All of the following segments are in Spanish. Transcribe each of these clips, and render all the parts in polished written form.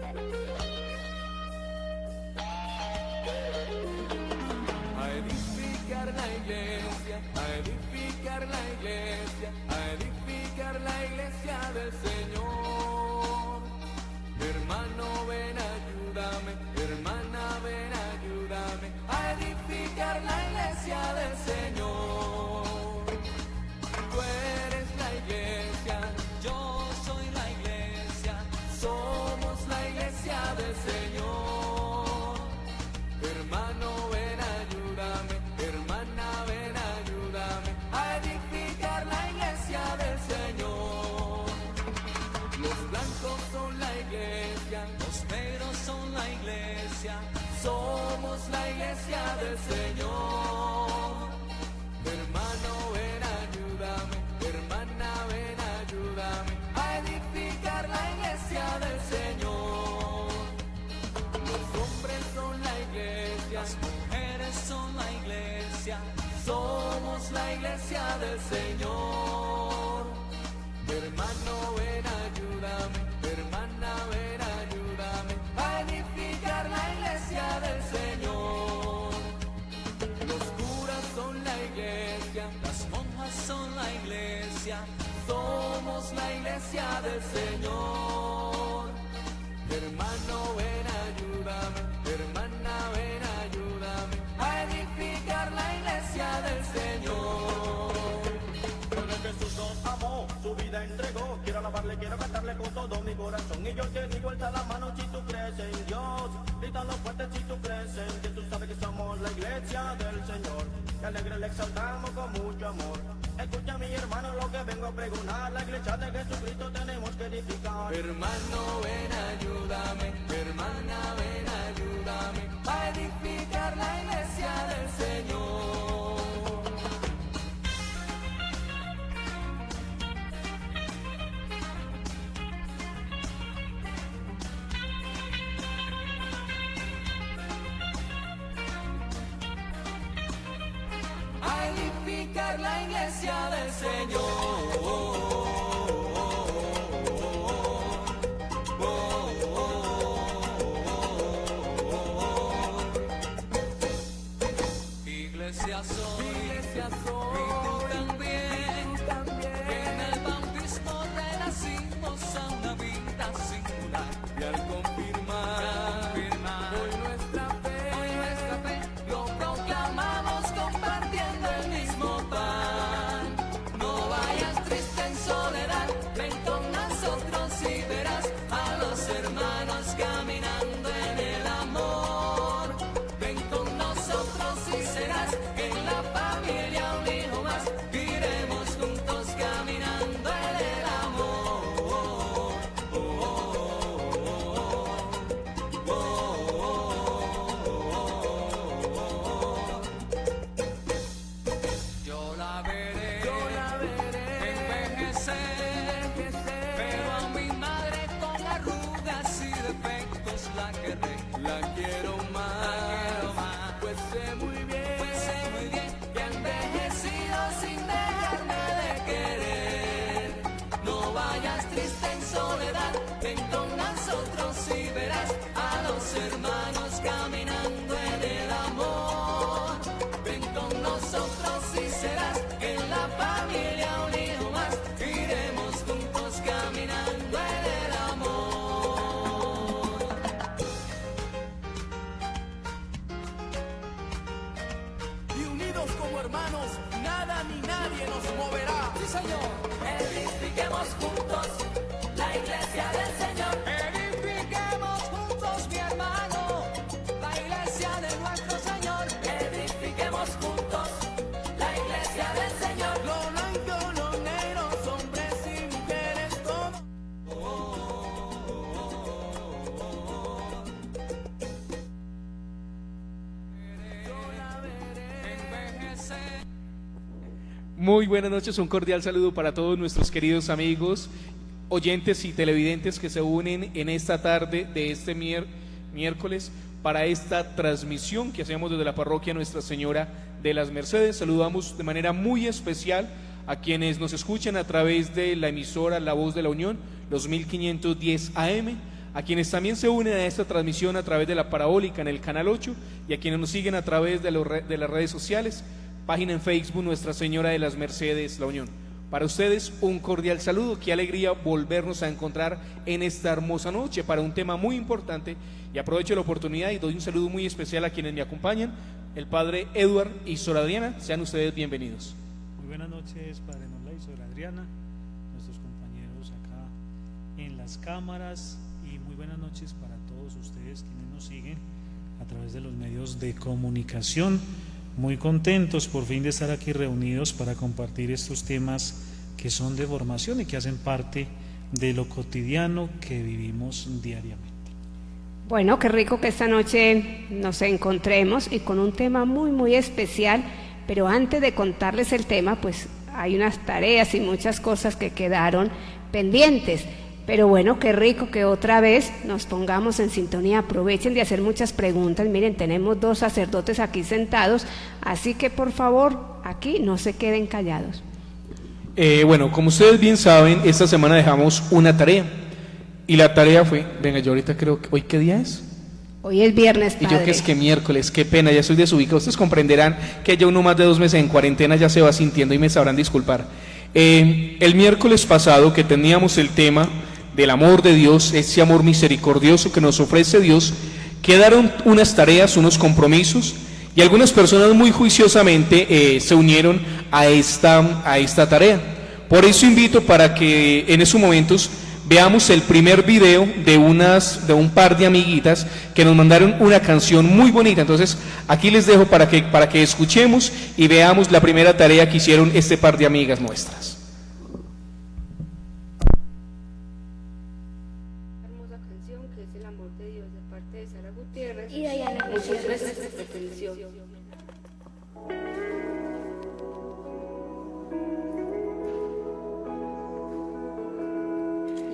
A edificar la iglesia, a edificar la iglesia, a edificar la iglesia del Señor. Hermano, ven, ayúdame, hermana, ven, ayúdame, a edificar la iglesia del Señor. Tú eres la iglesia, yo soy la iglesia, somos la iglesia del Señor. Hermano, ven, ayúdame, hermana, ven, ayúdame, a edificar la iglesia del Señor. Los blancos son la iglesia, los negros son la iglesia, somos la iglesia del Señor. Hermano, ven, ayúdame, hermana, ven, ayúdame, a edificar la iglesia del Señor. Los hombres son la iglesia, las mujeres son la iglesia, somos la iglesia del Señor. Hermano, ven, ayúdame, hermana, ven, ayúdame, a edificar la iglesia del Señor. Los curas son la iglesia, las monjas son la iglesia, somos la iglesia del Señor. Hermano, ven, ayúdame, hermana, ven, ayúdame, a edificar la iglesia del Señor. Porque Jesús nos amó, su vida entregó. Quiero alabarle, quiero cantarle con todo mi corazón. Y yo te digo, alza la mano si tú crees en Dios. Grítalo fuerte si tú crees en Dios. Tú sabes que somos la iglesia del Señor. Que alegre le exaltamos con mucho amor. Escucha, mi hermano, lo que vengo a pregonar. La iglesia de Jesucristo tenemos que edificar. Hermano, ven, ayúdame, hermana, ven, ayúdame, a edificar la iglesia del Señor. A edificar la iglesia del Señor. Iglesia soy, y tú también, en el bautismo renacimos a una vida singular, y al confirmar hoy nuestra fe, lo proclamamos compartiendo el mismo pan. No vayas triste en soledad, ven con nosotros y verás a los hermanos caminando en el amor. Ven con nosotros y serás que en la familia un hijo más, iremos juntos caminando en el amor. Yo la veré envejecer, pero a mi madre con arrugas y defectos la querré. La quiero más, pues sé muy bien que ha envejecido sin dejarme de querer. No vayas triste en soledad, ven con nosotros y verás a los hermanos caminando en el amor. Ven con nosotros y serás que en la familia un hijo más, iremos juntos caminando en el amor. Y unidos como hermanos, nada ni nadie nos moverá. Sí, Señor. Edifiquemos juntos la iglesia del Señor. Edifiquemos juntos, mi hermano, la iglesia de nuestro Señor. Edifiquemos juntos la iglesia del Señor. Lo blanco, lo negro, hombres y mujeres, todos. Muy buenas noches, un cordial saludo para todos nuestros queridos amigos, oyentes y televidentes que se unen en esta tarde de este miércoles para esta transmisión que hacemos desde la parroquia Nuestra Señora de las Mercedes. Saludamos de manera muy especial a quienes nos escuchan a través de la emisora La Voz de la Unión, los 1510 AM, a quienes también se unen a esta transmisión a través de la parabólica en el canal 8 y a quienes nos siguen a través de las redes sociales, página en Facebook Nuestra Señora de las Mercedes, La Unión. Para ustedes un cordial saludo, qué alegría volvernos a encontrar en esta hermosa noche para un tema muy importante, y aprovecho la oportunidad y doy un saludo muy especial a quienes me acompañan, el padre Edward y Sor Adriana. Sean ustedes bienvenidos. Muy buenas noches, padre Nola y Sor Adriana, nuestros compañeros acá en las cámaras, y muy buenas noches para todos ustedes quienes nos siguen a través de los medios de comunicación. Muy contentos por fin de estar aquí reunidos para compartir estos temas que son de formación y que hacen parte de lo cotidiano que vivimos diariamente. Bueno, qué rico que esta noche nos encontremos y con un tema muy, muy especial, pero antes de contarles el tema, pues hay unas tareas y muchas cosas que quedaron pendientes. Pero bueno, qué rico que otra vez nos pongamos en sintonía, aprovechen de hacer muchas preguntas. Miren, tenemos 2 sacerdotes aquí sentados, así que por favor, aquí no se queden callados. Bueno, como ustedes bien saben, esta semana dejamos una tarea, y la tarea fue, venga, yo ahorita creo que, ¿hoy qué día es? Hoy es viernes, Y padre. yo que es que miércoles, qué pena, ya soy desubicado. Ustedes comprenderán que ya uno más de 2 meses en cuarentena ya se va sintiendo y me sabrán disculpar. El miércoles pasado que teníamos el tema del amor de Dios, ese amor misericordioso que nos ofrece Dios, quedaron unas tareas, unos compromisos, y algunas personas muy juiciosamente se unieron a esta tarea. Por eso invito para que en esos momentos veamos el primer video de un par de amiguitas que nos mandaron una canción muy bonita. Entonces aquí les dejo para que escuchemos y veamos la primera tarea que hicieron este par de amigas nuestras. Que es el amor de Dios, de parte de Sara Gutiérrez y Diana. Muchas gracias por su atención.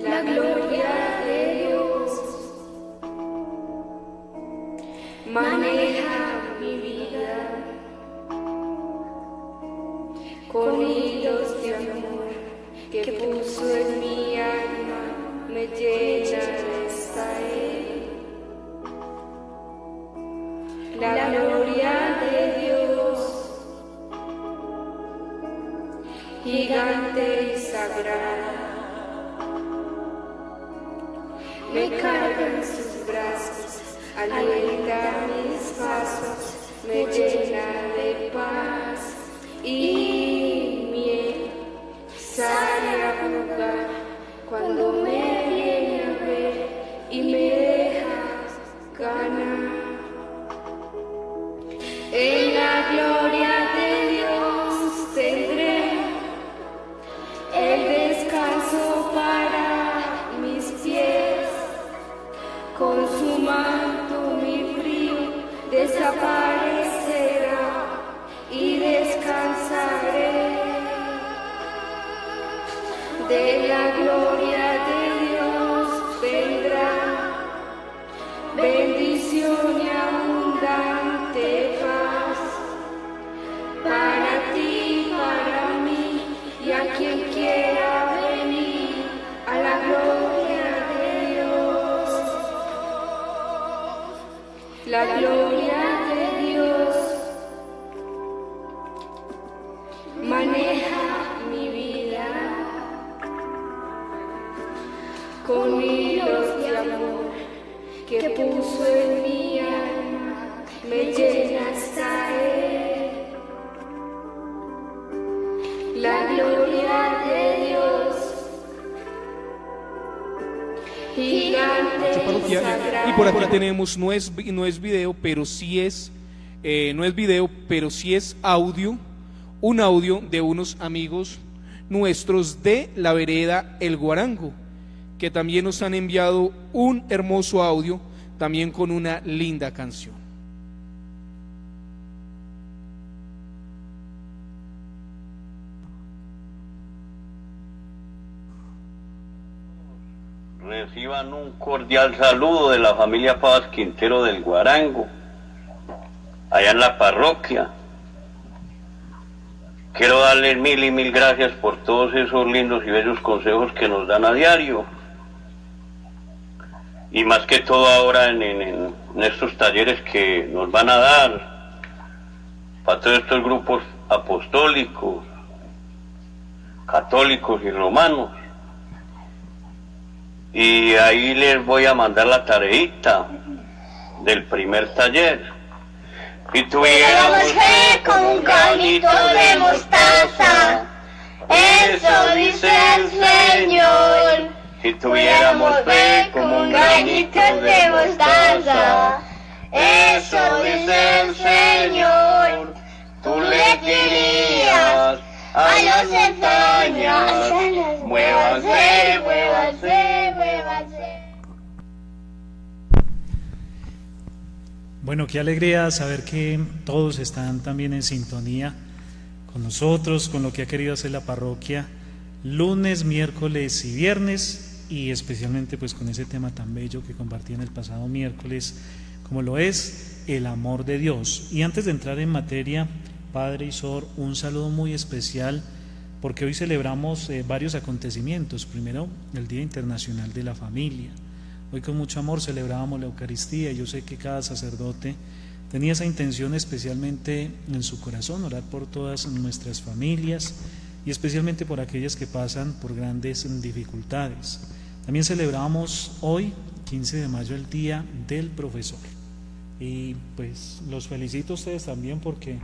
La gloria de Dios maneja mi vida con hilos de amor que puso en mi alma, me llena hasta Él. La gloria de Dios, gigante y sagrada, me carga en sus brazos, alienta mis pasos, me llena de paz y miel, sale a jugar cuando me viene a ver y me deja ganar. En la gloria de Dios tendré el descanso para mis pies, con su manto mi frío desaparecerá y descansaré. De la gloria de Dios vendrá bendición y abundante paz para ti, para mí y a quien quiera venir a la gloria de Dios. La gloria de Dios maneja mi vida con hilos de amor que puso en mi alma, me llena hasta Él. La gloria de Dios, gigante y sagrada. Y por aquí tenemos, no es video, pero sí es, no es video, pero sí es audio, un audio de unos amigos nuestros de la vereda El Guarango, que también nos han enviado un hermoso audio, también con una linda canción. Reciban un cordial saludo de la familia Pavas Quintero del Guarango, allá en la parroquia. Quiero darles mil y mil gracias por todos esos lindos y bellos consejos que nos dan a diario. y más que todo ahora en estos talleres que nos van a dar para todos estos grupos apostólicos, católicos y romanos. Y ahí les voy a mandar la tareita del primer taller. Y tuviéramos fe como un granito de mostaza, eso dice el Señor. Si tuviéramos fe como un granito de mostaza, eso dice el Señor. Tú le dirías a los entrañas, muévanse, muévanse, muévanse. Bueno, qué alegría saber que todos están también en sintonía con nosotros, con lo que ha querido hacer la parroquia lunes, miércoles y viernes, y especialmente pues con ese tema tan bello que compartí en el pasado miércoles, como lo es el amor de Dios. Y antes de entrar en materia, Padre y Sor, un saludo muy especial, porque hoy celebramos varios acontecimientos. Primero, el Día Internacional de la Familia. Hoy con mucho amor celebrábamos la Eucaristía, y yo sé que cada sacerdote tenía esa intención especialmente en su corazón, orar por todas nuestras familias y especialmente por aquellas que pasan por grandes dificultades. También celebramos hoy, 15 de mayo, el Día del Profesor. Y pues los felicito a ustedes también, porque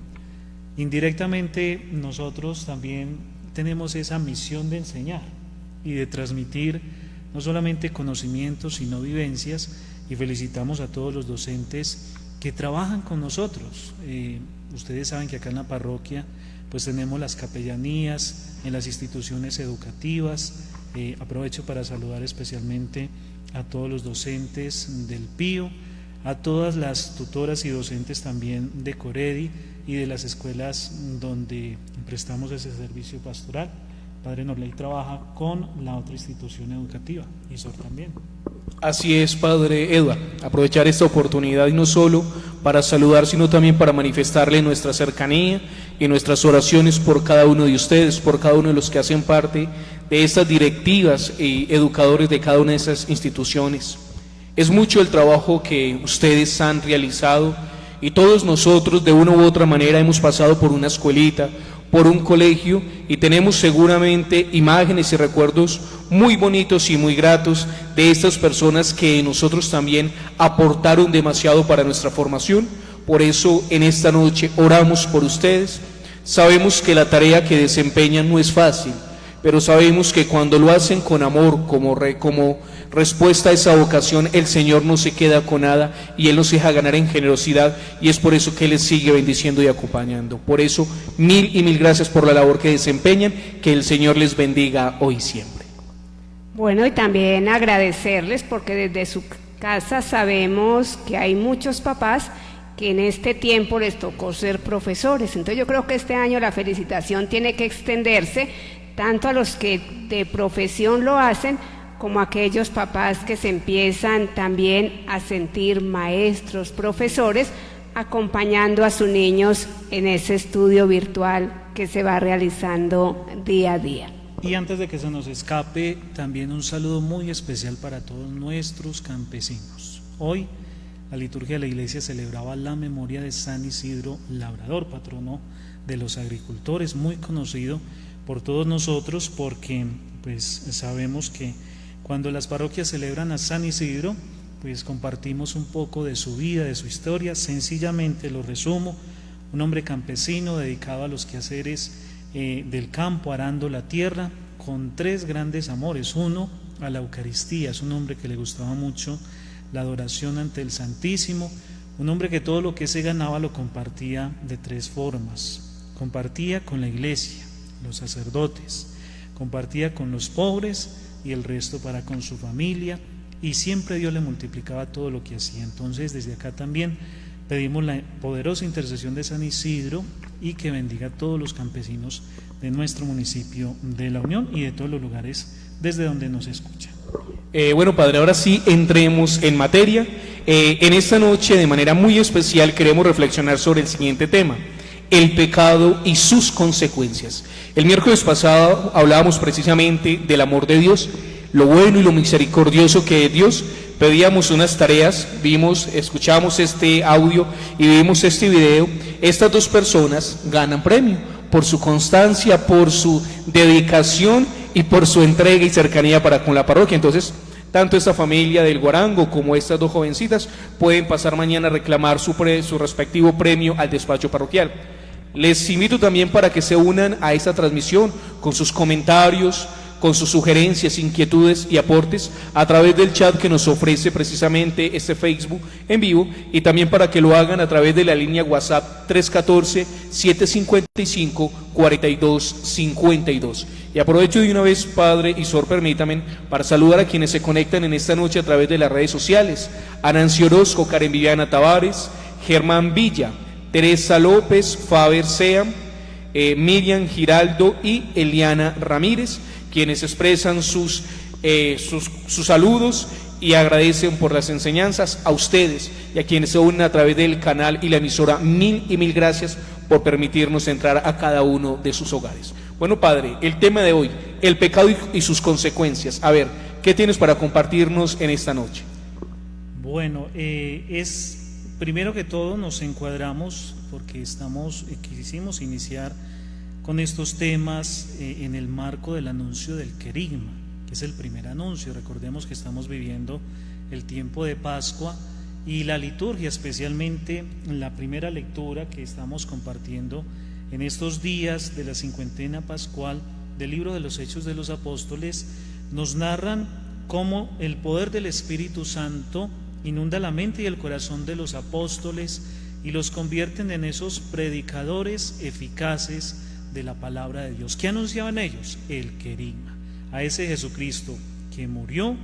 indirectamente nosotros también tenemos esa misión de enseñar y de transmitir no solamente conocimientos, sino vivencias, y felicitamos a todos los docentes que trabajan con nosotros. Ustedes saben que acá en la parroquia pues tenemos las capellanías en las instituciones educativas. Aprovecho para saludar especialmente a todos los docentes del Pío, a todas las tutoras y docentes también de Coredi y de las escuelas donde prestamos ese servicio pastoral. Padre Norley trabaja con la otra institución educativa, y Sor también. Así es, Padre Edward, aprovechar esta oportunidad y no solo para saludar, sino también para manifestarle nuestra cercanía y nuestras oraciones por cada uno de ustedes, por cada uno de los que hacen parte de estas directivas y educadores de cada una de esas instituciones. Es mucho el trabajo que ustedes han realizado, y todos nosotros de una u otra manera hemos pasado por una escuelita, por un colegio, y tenemos seguramente imágenes y recuerdos muy bonitos y muy gratos de estas personas que nosotros también aportaron demasiado para nuestra formación. Por eso en esta noche oramos por ustedes. Sabemos que la tarea que desempeñan no es fácil, pero sabemos que cuando lo hacen con amor, como respuesta a esa vocación, el Señor no se queda con nada y Él nos deja ganar en generosidad, y es por eso que Él les sigue bendiciendo y acompañando. Por eso, mil y mil gracias por la labor que desempeñan, que el Señor les bendiga hoy y siempre. Bueno, y también agradecerles, porque desde su casa sabemos que hay muchos papás que en este tiempo les tocó ser profesores. Entonces yo creo que este año la felicitación tiene que extenderse tanto a los que de profesión lo hacen, como a aquellos papás que se empiezan también a sentir maestros, profesores, acompañando a sus niños en ese estudio virtual que se va realizando día a día. Y antes de que se nos escape, también un saludo muy especial para todos nuestros campesinos. Hoy la liturgia de la iglesia celebraba la memoria de San Isidro Labrador, patrono de los agricultores, muy conocido por todos nosotros, porque pues sabemos que cuando las parroquias celebran a San Isidro, pues compartimos un poco de su vida, de su historia. Sencillamente lo resumo: un hombre campesino dedicado a los quehaceres del campo, arando la tierra, con tres grandes amores. Uno, a la Eucaristía. Es un hombre que le gustaba mucho la adoración ante el Santísimo, un hombre que todo lo que se ganaba lo compartía de tres formas. Compartía con la iglesia, los sacerdotes, compartía con los pobres y el resto para con su familia, y siempre Dios le multiplicaba todo lo que hacía. Entonces desde acá también pedimos la poderosa intercesión de San Isidro, y que bendiga a todos los campesinos de nuestro municipio de La Unión y de todos los lugares desde donde nos escuchan. Bueno, Padre, ahora sí entremos en materia. En esta noche de manera muy especial queremos reflexionar sobre el siguiente tema: el pecado y sus consecuencias. El miércoles pasado hablábamos precisamente del amor de Dios, lo bueno y lo misericordioso que es Dios, pedíamos unas tareas, escuchamos este audio y vimos este video. Estas dos personas ganan premio por su constancia, por su dedicación y por su entrega y cercanía para con la parroquia. Entonces, tanto esta familia del Guarango como estas dos jovencitas pueden pasar mañana a reclamar su respectivo premio al despacho parroquial. Les invito también para que se unan a esta transmisión con sus comentarios, con sus sugerencias, inquietudes y aportes a través del chat que nos ofrece precisamente este Facebook en vivo, y también para que lo hagan a través de la línea WhatsApp 314-755-4252. Y aprovecho de una vez, Padre y Sor, permítame, para saludar a quienes se conectan en esta noche a través de las redes sociales: a Nancy Orozco, Karen Viviana Tavares, Germán Villa, Teresa López, Faber Seam, Miriam Giraldo y Eliana Ramírez, quienes expresan sus saludos y agradecen por las enseñanzas. A ustedes y a quienes se unen a través del canal y la emisora, mil y mil gracias por permitirnos entrar a cada uno de sus hogares. Bueno, Padre, el tema de hoy, el pecado y sus consecuencias. A ver, ¿qué tienes para compartirnos en esta noche? Bueno, primero que todo nos encuadramos porque quisimos iniciar con estos temas en el marco del anuncio del querigma, que es el primer anuncio. Recordemos que estamos viviendo el tiempo de Pascua y la liturgia, especialmente la primera lectura que estamos compartiendo en estos días de la cincuentena pascual del libro de los Hechos de los Apóstoles, nos narran cómo el poder del Espíritu Santo inunda la mente y el corazón de los apóstoles y los convierten en esos predicadores eficaces de la palabra de Dios. ¿Qué anunciaban ellos? El querigma, a ese Jesucristo que murió,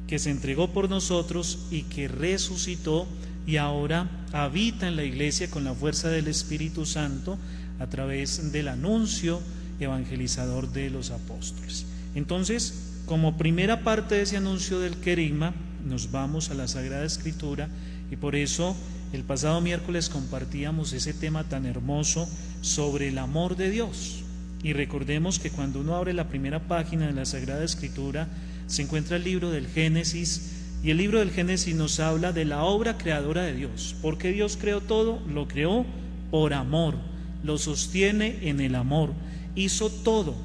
que se entregó por nosotros y que resucitó y ahora habita en la iglesia con la fuerza del Espíritu Santo a través del anuncio evangelizador de los apóstoles. Entonces, como primera parte de ese anuncio del querigma, nos vamos a la Sagrada Escritura, y por eso el pasado miércoles compartíamos ese tema tan hermoso sobre el amor de Dios. Y recordemos que cuando uno abre la primera página de la Sagrada Escritura se encuentra el libro del Génesis, y el libro del Génesis nos habla de la obra creadora de Dios. ¿Por qué Dios creó todo? Lo creó por amor, lo sostiene en el amor, hizo todo,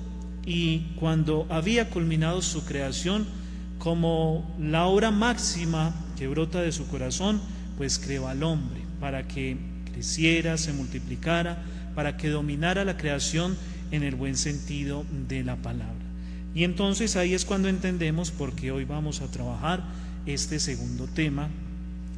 y cuando había culminado su creación, como la obra máxima que brota de su corazón, pues creó al hombre para que creciera, se multiplicara, para que dominara la creación en el buen sentido de la palabra. Y entonces ahí es cuando entendemos por qué hoy vamos a trabajar este segundo tema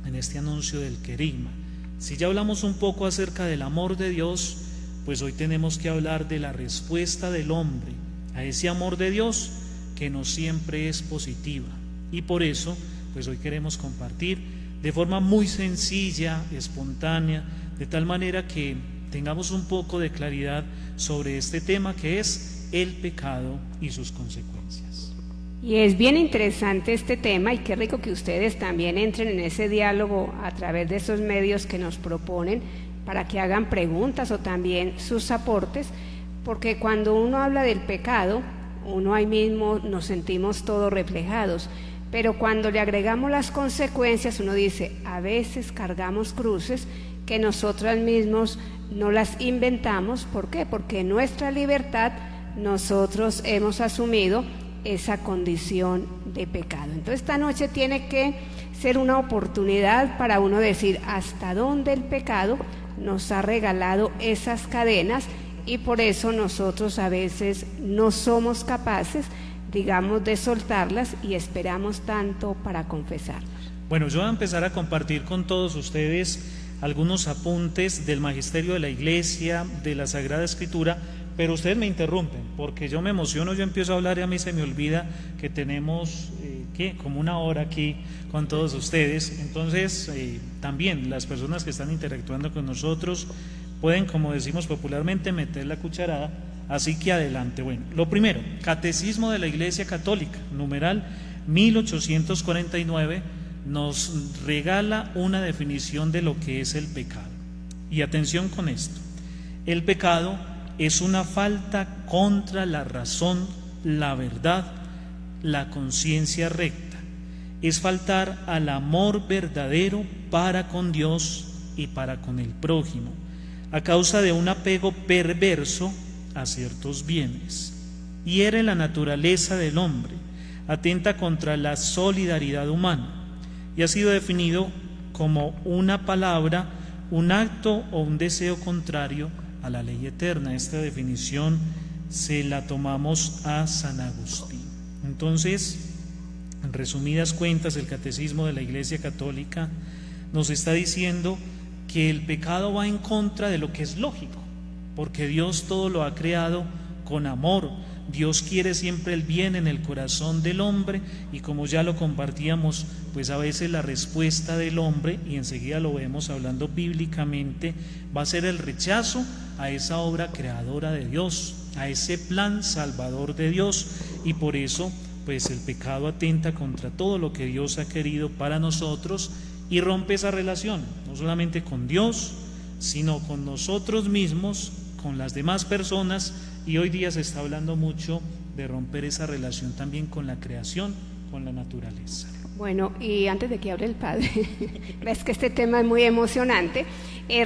en este anuncio del querigma. Si ya hablamos un poco acerca del amor de Dios, pues hoy tenemos que hablar de la respuesta del hombre a ese amor de Dios, que no siempre es positiva. Y por eso, pues hoy queremos compartir de forma muy sencilla, espontánea, de tal manera que tengamos un poco de claridad sobre este tema que es el pecado y sus consecuencias. Y es bien interesante este tema, y qué rico que ustedes también entren en ese diálogo a través de esos medios que nos proponen para que hagan preguntas o también sus aportes, porque cuando uno habla del pecado, uno ahí mismo nos sentimos todos reflejados, pero cuando le agregamos las consecuencias, uno dice, a veces cargamos cruces que nosotros mismos no las inventamos. ¿Por qué? Porque en nuestra libertad nosotros hemos asumido esa condición de pecado. Entonces esta noche tiene que ser una oportunidad para uno decir hasta dónde el pecado nos ha regalado esas cadenas, y por eso nosotros a veces no somos capaces, digamos, de soltarlas y esperamos tanto para confesarlas. Bueno, yo voy a empezar a compartir con todos ustedes algunos apuntes del magisterio de la Iglesia, de la Sagrada Escritura, pero ustedes me interrumpen porque yo me emociono, yo empiezo a hablar y a mí se me olvida que tenemos como una hora aquí con todos ustedes. Entonces también las personas que están interactuando con nosotros pueden, como decimos popularmente, meter la cucharada, así que adelante. Bueno, lo primero, Catecismo de la Iglesia Católica, numeral 1849, nos regala una definición de lo que es el pecado. Y atención con esto: el pecado es una falta contra la razón, la verdad, la conciencia recta. es faltar al amor verdadero para con Dios y para con el prójimo, a causa de un apego perverso a ciertos bienes. Hiere la naturaleza del hombre, atenta contra la solidaridad humana y ha sido definido como una palabra, un acto o un deseo contrario a la ley eterna. Esta definición se la tomamos a San Agustín. Entonces, en resumidas cuentas, el Catecismo de la Iglesia Católica nos está diciendo que el pecado va en contra de lo que es lógico, porque Dios todo lo ha creado con amor. Dios quiere siempre el bien en el corazón del hombre, y como ya lo compartíamos, pues a veces la respuesta del hombre, y enseguida lo vemos hablando bíblicamente, va a ser el rechazo a esa obra creadora de Dios, a ese plan salvador de Dios, y por eso pues el pecado atenta contra todo lo que Dios ha querido para nosotros y rompe esa relación, no solamente con Dios, sino con nosotros mismos, con las demás personas. Y hoy día se está hablando mucho de romper esa relación también con la creación, con la naturaleza. Bueno, y antes de que hable el padre, ves que este tema es muy emocionante,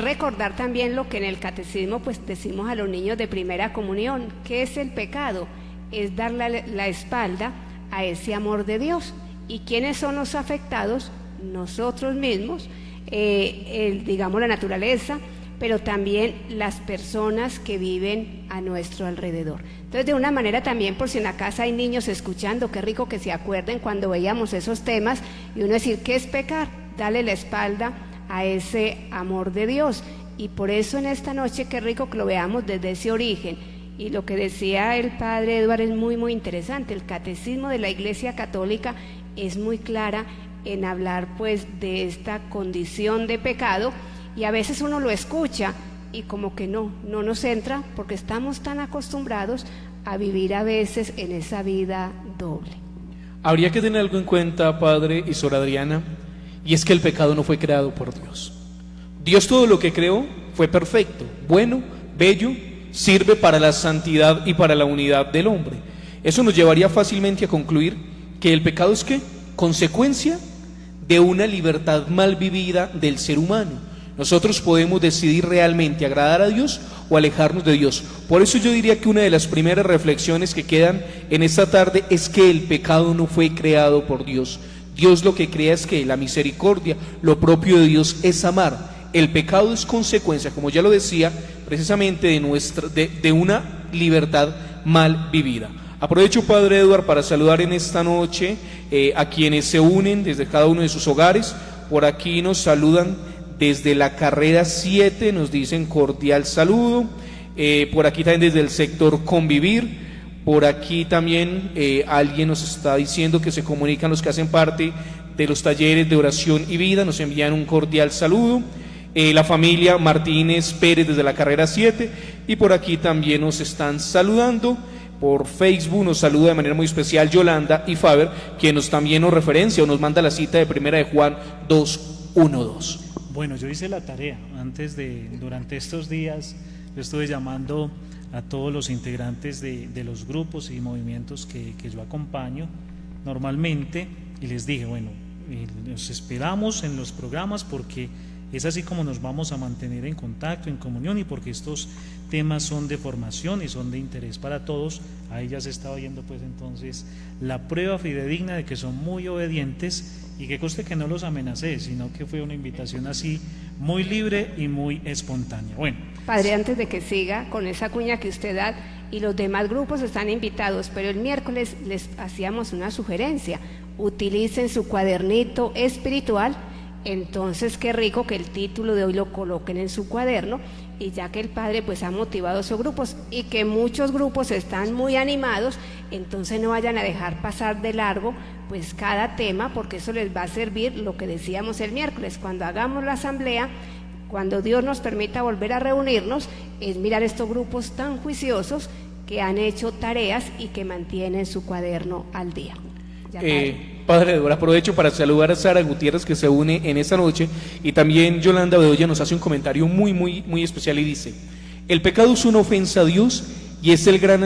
recordar también lo que en el catecismo pues decimos a los niños de primera comunión. ¿Qué es el pecado? Es dar la espalda a ese amor de Dios. ¿Y quiénes son los afectados? Nosotros mismos, digamos la naturaleza, pero también las personas que viven a nuestro alrededor. Entonces, de una manera también, por si en la casa hay niños escuchando, qué rico que se acuerden cuando veíamos esos temas, y uno decir, ¿qué es pecar? Dale la espalda a ese amor de Dios. Y por eso en esta noche, qué rico que lo veamos desde ese origen. Y lo que decía el padre Eduardo es muy, muy interesante. El Catecismo de la Iglesia Católica es muy clara en hablar pues de esta condición de pecado, y a veces uno lo escucha y como que no nos entra, porque estamos tan acostumbrados a vivir a veces en esa vida doble. Habría que tener algo en cuenta, padre y sor Adriana, y es que el pecado no fue creado por Dios. Dios todo lo que creó fue perfecto, bueno, bello, sirve para la santidad y para la unidad del hombre. Eso nos llevaría fácilmente a concluir que el pecado es ¿qué? Consecuencia de una libertad mal vivida del ser humano. Nosotros podemos decidir realmente agradar a Dios o alejarnos de Dios. Por eso yo diría que una de las primeras reflexiones que quedan en esta tarde es que el pecado no fue creado por Dios. Dios lo que crea es que la misericordia, lo propio de Dios es amar. El pecado es consecuencia, como ya lo decía, precisamente de una libertad mal vivida. Aprovecho, padre Eduardo, para saludar en esta noche a quienes se unen desde cada uno de sus hogares. Por aquí nos saludan desde la carrera 7, nos dicen cordial saludo. Por aquí también desde el sector Convivir. Por aquí también alguien nos está diciendo que se comunican los que hacen parte de los talleres de oración y vida, nos envían un cordial saludo. La familia Martínez Pérez desde la carrera 7, y por aquí también nos están saludando. Por Facebook nos saluda de manera muy especial Yolanda y Faber, quien también nos referencia o nos manda la cita de Primera de Juan 2:1-2. Bueno, yo hice la tarea durante estos días. Yo estuve llamando a todos los integrantes de los grupos y movimientos que yo acompaño normalmente, y les dije, bueno, los esperamos en los programas porque es así como nos vamos a mantener en contacto, en comunión, y porque estos temas son de formación y son de interés para todos. Ahí ya se está oyendo pues entonces la prueba fidedigna de que son muy obedientes, y que conste que no los amenacé, sino que fue una invitación así muy libre y muy espontánea. Bueno, padre, antes de que siga con esa cuña que usted da, y los demás grupos están invitados, pero el miércoles les hacíamos una sugerencia: utilicen su cuadernito espiritual. Entonces qué rico que el título de hoy lo coloquen en su cuaderno, y ya que el padre pues ha motivado a esos grupos y que muchos grupos están muy animados, entonces no vayan a dejar pasar de largo pues cada tema, porque eso les va a servir, lo que decíamos el miércoles, cuando hagamos la asamblea, cuando Dios nos permita volver a reunirnos, es mirar estos grupos tan juiciosos que han hecho tareas y que mantienen su cuaderno al día. Ya, Padre Eduardo, aprovecho para saludar a Sara Gutiérrez, que se une en esta noche, y también Yolanda Bedoya nos hace un comentario muy, muy, muy especial y dice: el pecado es una ofensa a Dios y es el gran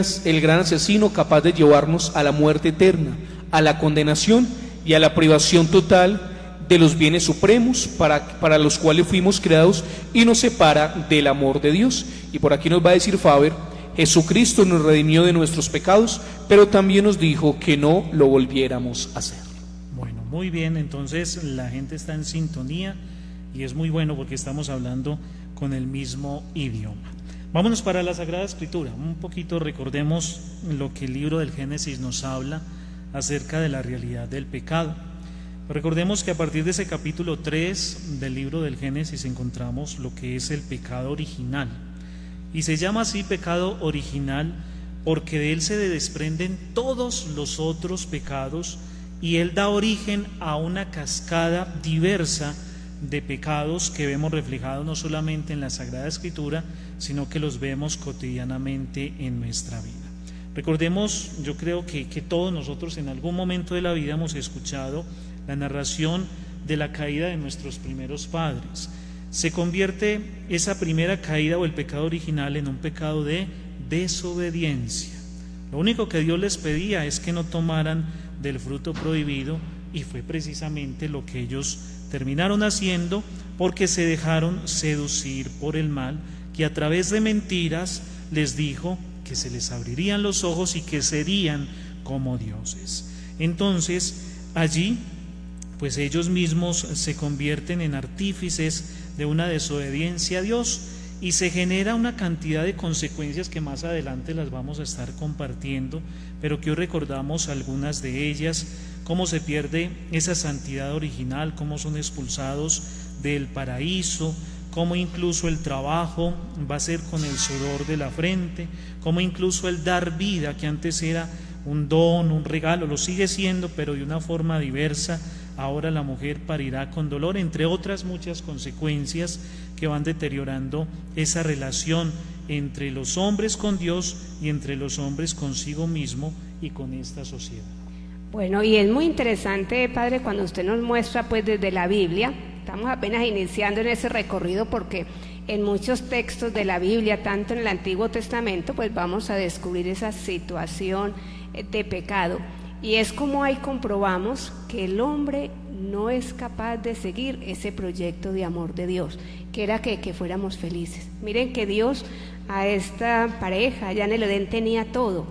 asesino capaz de llevarnos a la muerte eterna, a la condenación y a la privación total de los bienes supremos para los cuales fuimos creados, y nos separa del amor de Dios. Y por aquí nos va a decir Faber: Jesucristo nos redimió de nuestros pecados, pero también nos dijo que no lo volviéramos a hacer. Bueno, muy bien, entonces la gente está en sintonía y es muy bueno porque estamos hablando con el mismo idioma. Vámonos para la Sagrada Escritura. Un poquito recordemos lo que el libro del Génesis nos habla acerca de la realidad del pecado. Recordemos que a partir de ese capítulo 3 del libro del Génesis encontramos lo que es el pecado original. Y se llama así pecado original porque de él se desprenden todos los otros pecados, y él da origen a una cascada diversa de pecados que vemos reflejados no solamente en la Sagrada Escritura, sino que los vemos cotidianamente en nuestra vida. Recordemos, yo creo que todos nosotros en algún momento de la vida hemos escuchado la narración de la caída de nuestros primeros padres. Se convierte esa primera caída o el pecado original en un pecado de desobediencia. Lo único que Dios les pedía es que no tomaran del fruto prohibido, y fue precisamente lo que ellos terminaron haciendo, porque se dejaron seducir por el mal, que a través de mentiras les dijo que se les abrirían los ojos y que serían como dioses. Entonces allí pues ellos mismos se convierten en artífices de una desobediencia a Dios, y se genera una cantidad de consecuencias que más adelante las vamos a estar compartiendo, pero que hoy recordamos algunas de ellas: cómo se pierde esa santidad original, cómo son expulsados del paraíso, cómo incluso el trabajo va a ser con el sudor de la frente, cómo incluso el dar vida, que antes era un don, un regalo, lo sigue siendo, pero de una forma diversa. Ahora la mujer parirá con dolor, entre otras muchas consecuencias que van deteriorando esa relación entre los hombres con Dios y entre los hombres consigo mismo y con esta sociedad. Bueno, y es muy interesante, Padre, cuando usted nos muestra pues desde la Biblia. Estamos apenas iniciando en ese recorrido, porque en muchos textos de la Biblia, tanto en el Antiguo Testamento, pues vamos a descubrir esa situación de pecado. Y es como ahí comprobamos que el hombre no es capaz de seguir ese proyecto de amor de Dios, que era que fuéramos felices. Miren que Dios a esta pareja allá en el Edén tenía todo,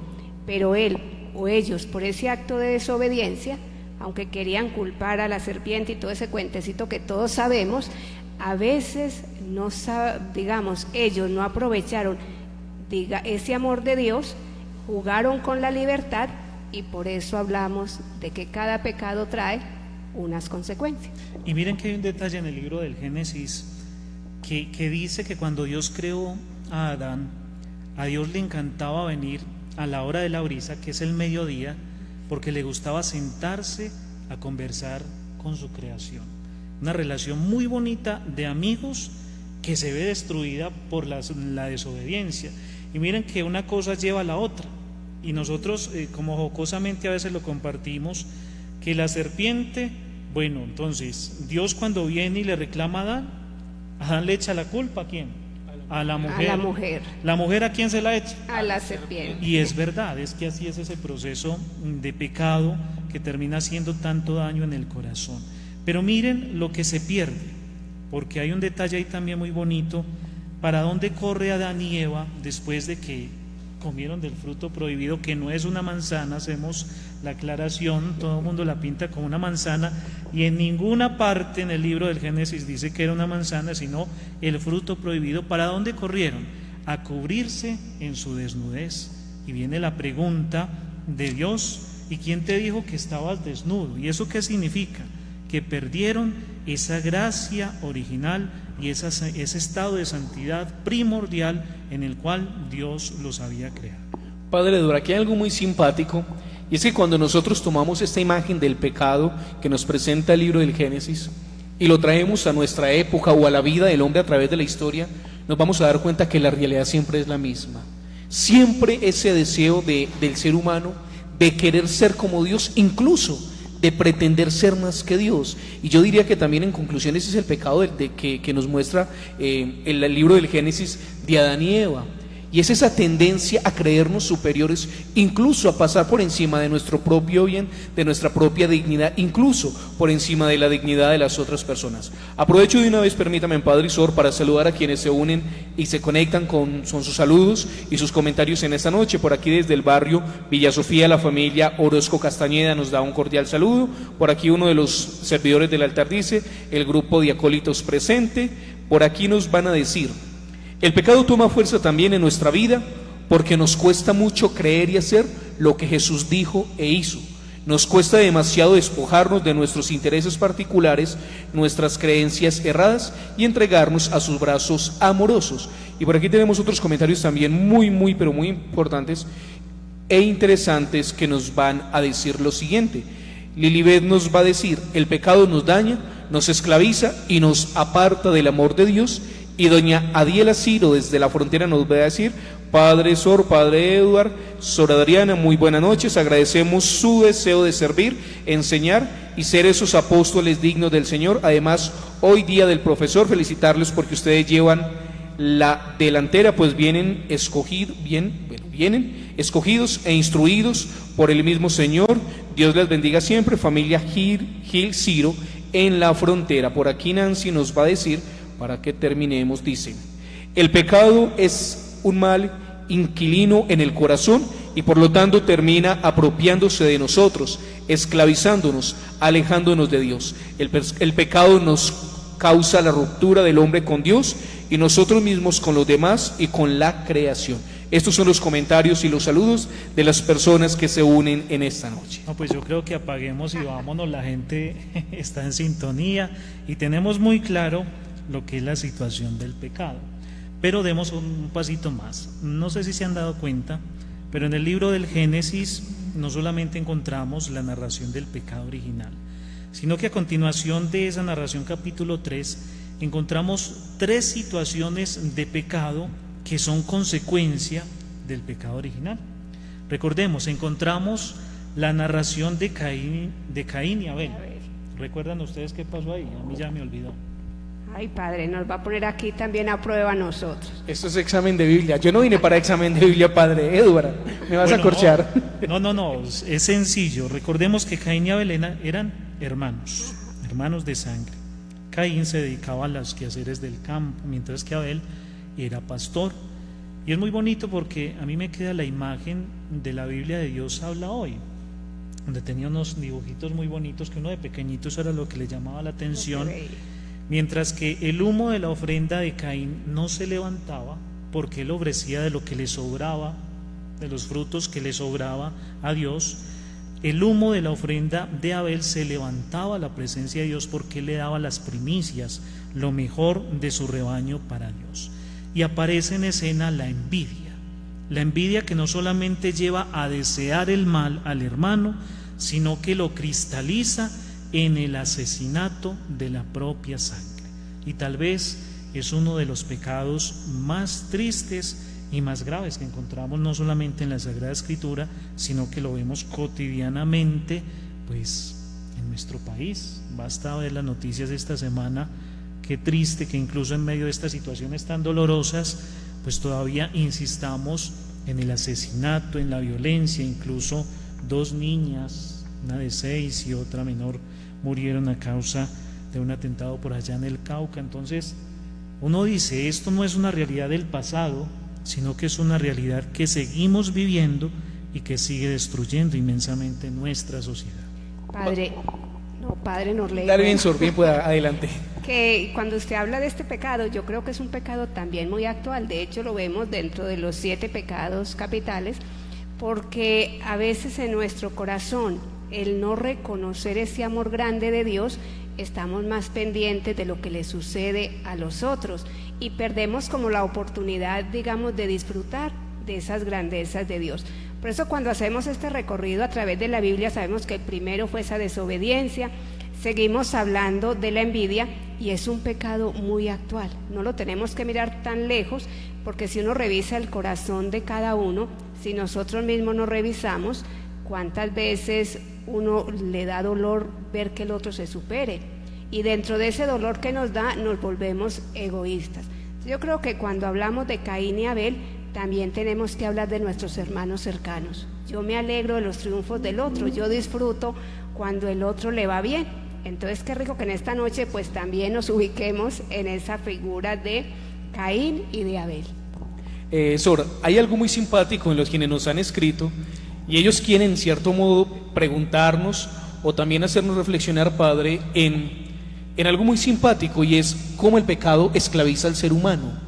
pero él o ellos, por ese acto de desobediencia, aunque querían culpar a la serpiente y todo ese cuentecito que todos sabemos, a veces no ellos no aprovecharon ese amor de Dios, jugaron con la libertad, y por eso hablamos de que cada pecado trae unas consecuencias. Y miren que hay un detalle en el libro del Génesis que dice que cuando Dios creó a Adán, a Dios le encantaba venir a la hora de la brisa, que es el mediodía, porque le gustaba sentarse a conversar con su creación. Una relación muy bonita de amigos que se ve destruida por la desobediencia. Y miren que una cosa lleva a la otra. Y nosotros como jocosamente a veces lo compartimos, que la serpiente, bueno, entonces Dios cuando viene y le reclama a Adán le echa la culpa ¿a quién? A la mujer. A la mujer. ¿La mujer a quién se la echa? A la serpiente. Y es verdad, es que así es ese proceso de pecado que termina haciendo tanto daño en el corazón. Pero miren lo que se pierde, porque hay un detalle ahí también muy bonito. ¿Para dónde corre Adán y Eva después de que comieron del fruto prohibido, que no es una manzana? Hacemos la aclaración, todo el mundo la pinta como una manzana, y en ninguna parte en el libro del Génesis dice que era una manzana, sino el fruto prohibido. ¿Para dónde corrieron? A cubrirse en su desnudez. Y viene la pregunta de Dios: ¿y quién te dijo que estabas desnudo? ¿Y eso qué significa? Que perdieron esa gracia original y ese estado de santidad primordial en el cual Dios los había creado. Padre Dura, aquí hay algo muy simpático, y es que cuando nosotros tomamos esta imagen del pecado que nos presenta el libro del Génesis y lo traemos a nuestra época o a la vida del hombre a través de la historia, nos vamos a dar cuenta que la realidad siempre es la misma. Siempre ese deseo del ser humano de querer ser como Dios, incluso de pretender ser más que Dios. Y yo diría que también en conclusión ese es el pecado que nos muestra el libro del Génesis de Adán y Eva. Y es esa tendencia a creernos superiores, incluso a pasar por encima de nuestro propio bien, de nuestra propia dignidad, incluso por encima de la dignidad de las otras personas. Aprovecho de una vez, permítame, Padre Isor, para saludar a quienes se unen y se conectan con sus saludos y sus comentarios en esta noche. Por aquí desde el barrio Villa Sofía, la familia Orozco Castañeda nos da un cordial saludo. Por aquí uno de los servidores del altar dice: el grupo de acólitos presente. Por aquí nos van a decir: el pecado toma fuerza también en nuestra vida porque nos cuesta mucho creer y hacer lo que Jesús dijo e hizo. Nos cuesta demasiado despojarnos de nuestros intereses particulares, nuestras creencias erradas y entregarnos a sus brazos amorosos. Y por aquí tenemos otros comentarios también muy, pero muy importantes e interesantes que nos van a decir lo siguiente. Lilibet nos va a decir: el pecado nos daña, nos esclaviza y nos aparta del amor de Dios. Y doña Adiela Ciro desde la frontera nos va a decir: Padre Sor, Padre Eduard, Sor Adriana, muy buenas noches, agradecemos su deseo de servir, enseñar y ser esos apóstoles dignos del Señor. Además, hoy día del profesor, felicitarles porque ustedes llevan la delantera, pues vienen escogidos e instruidos por el mismo Señor. Dios les bendiga siempre, familia Gil Ciro en la frontera. Por aquí Nancy nos va a decir, para que terminemos, dice: el pecado es un mal inquilino en el corazón y por lo tanto termina apropiándose de nosotros, esclavizándonos, alejándonos de Dios. El pecado nos causa la ruptura del hombre con Dios y nosotros mismos con los demás y con la creación. Estos son los comentarios y los saludos de las personas que se unen en esta noche. No, pues yo creo que apaguemos y vámonos, la gente está en sintonía y tenemos muy claro lo que es la situación del pecado. Pero demos un pasito más. No sé si se han dado cuenta, pero en el libro del Génesis no solamente encontramos la narración del pecado original, sino que a continuación de esa narración, capítulo 3, encontramos 3 situaciones de pecado que son consecuencia del pecado original. Recordemos, encontramos la narración de Caín y Abel. ¿Recuerdan ustedes qué pasó ahí? A mí ya me olvidó. Ay, Padre, nos va a poner aquí también a prueba a nosotros. Esto es examen de Biblia. Yo no vine para examen de Biblia, Padre Eduardo. Me vas a corchar. No, es sencillo. Recordemos que Caín y Abel eran hermanos de sangre. Caín se dedicaba a los quehaceres del campo, mientras que Abel era pastor. Y es muy bonito porque a mí me queda la imagen de la Biblia de Dios habla hoy, donde tenía unos dibujitos muy bonitos que uno de pequeñito eso era lo que le llamaba la atención. Mientras que el humo de la ofrenda de Caín no se levantaba porque él ofrecía de lo que le sobraba, de los frutos que le sobraba a Dios. El humo de la ofrenda de Abel se levantaba a la presencia de Dios porque él le daba las primicias, lo mejor de su rebaño para Dios. Y aparece en escena la envidia que no solamente lleva a desear el mal al hermano, sino que lo cristaliza en el asesinato de la propia sangre. Y tal vez es uno de los pecados más tristes y más graves que encontramos no solamente en la Sagrada Escritura, sino que lo vemos cotidianamente pues en nuestro país. Basta ver las noticias de esta semana. Qué triste que incluso en medio de estas situaciones tan dolorosas pues todavía insistamos en el asesinato, en la violencia. Incluso 2 niñas, una de 6 y otra menor, murieron a causa de un atentado por allá en el Cauca. Entonces uno dice, esto no es una realidad del pasado, sino que es una realidad que seguimos viviendo y que sigue destruyendo inmensamente nuestra sociedad. Padre Norley. Dale bien, Sor, bien, pues adelante. Que cuando usted habla de este pecado, yo creo que es un pecado también muy actual. De hecho, lo vemos dentro de los 7 pecados capitales, porque a veces en nuestro corazón, el no reconocer ese amor grande de Dios, estamos más pendientes de lo que le sucede a los otros y perdemos como la oportunidad, digamos, de disfrutar de esas grandezas de Dios. Por eso cuando hacemos este recorrido a través de la Biblia sabemos que el primero fue esa desobediencia, seguimos hablando de la envidia y es un pecado muy actual. No lo tenemos que mirar tan lejos porque si uno revisa el corazón de cada uno, si nosotros mismos nos revisamos, cuántas veces uno le da dolor ver que el otro se supere y dentro de ese dolor que nos da nos volvemos egoístas. Yo creo que cuando hablamos de Caín y Abel también tenemos que hablar de nuestros hermanos cercanos. Yo me alegro de los triunfos del otro, yo disfruto cuando el otro le va bien. Entonces qué rico que en esta noche pues también nos ubiquemos en esa figura de Caín y de Abel. Sora, hay algo muy simpático en los quienes nos han escrito y ellos quieren en cierto modo preguntarnos o también hacernos reflexionar, Padre, en algo muy simpático, y es cómo el pecado esclaviza al ser humano.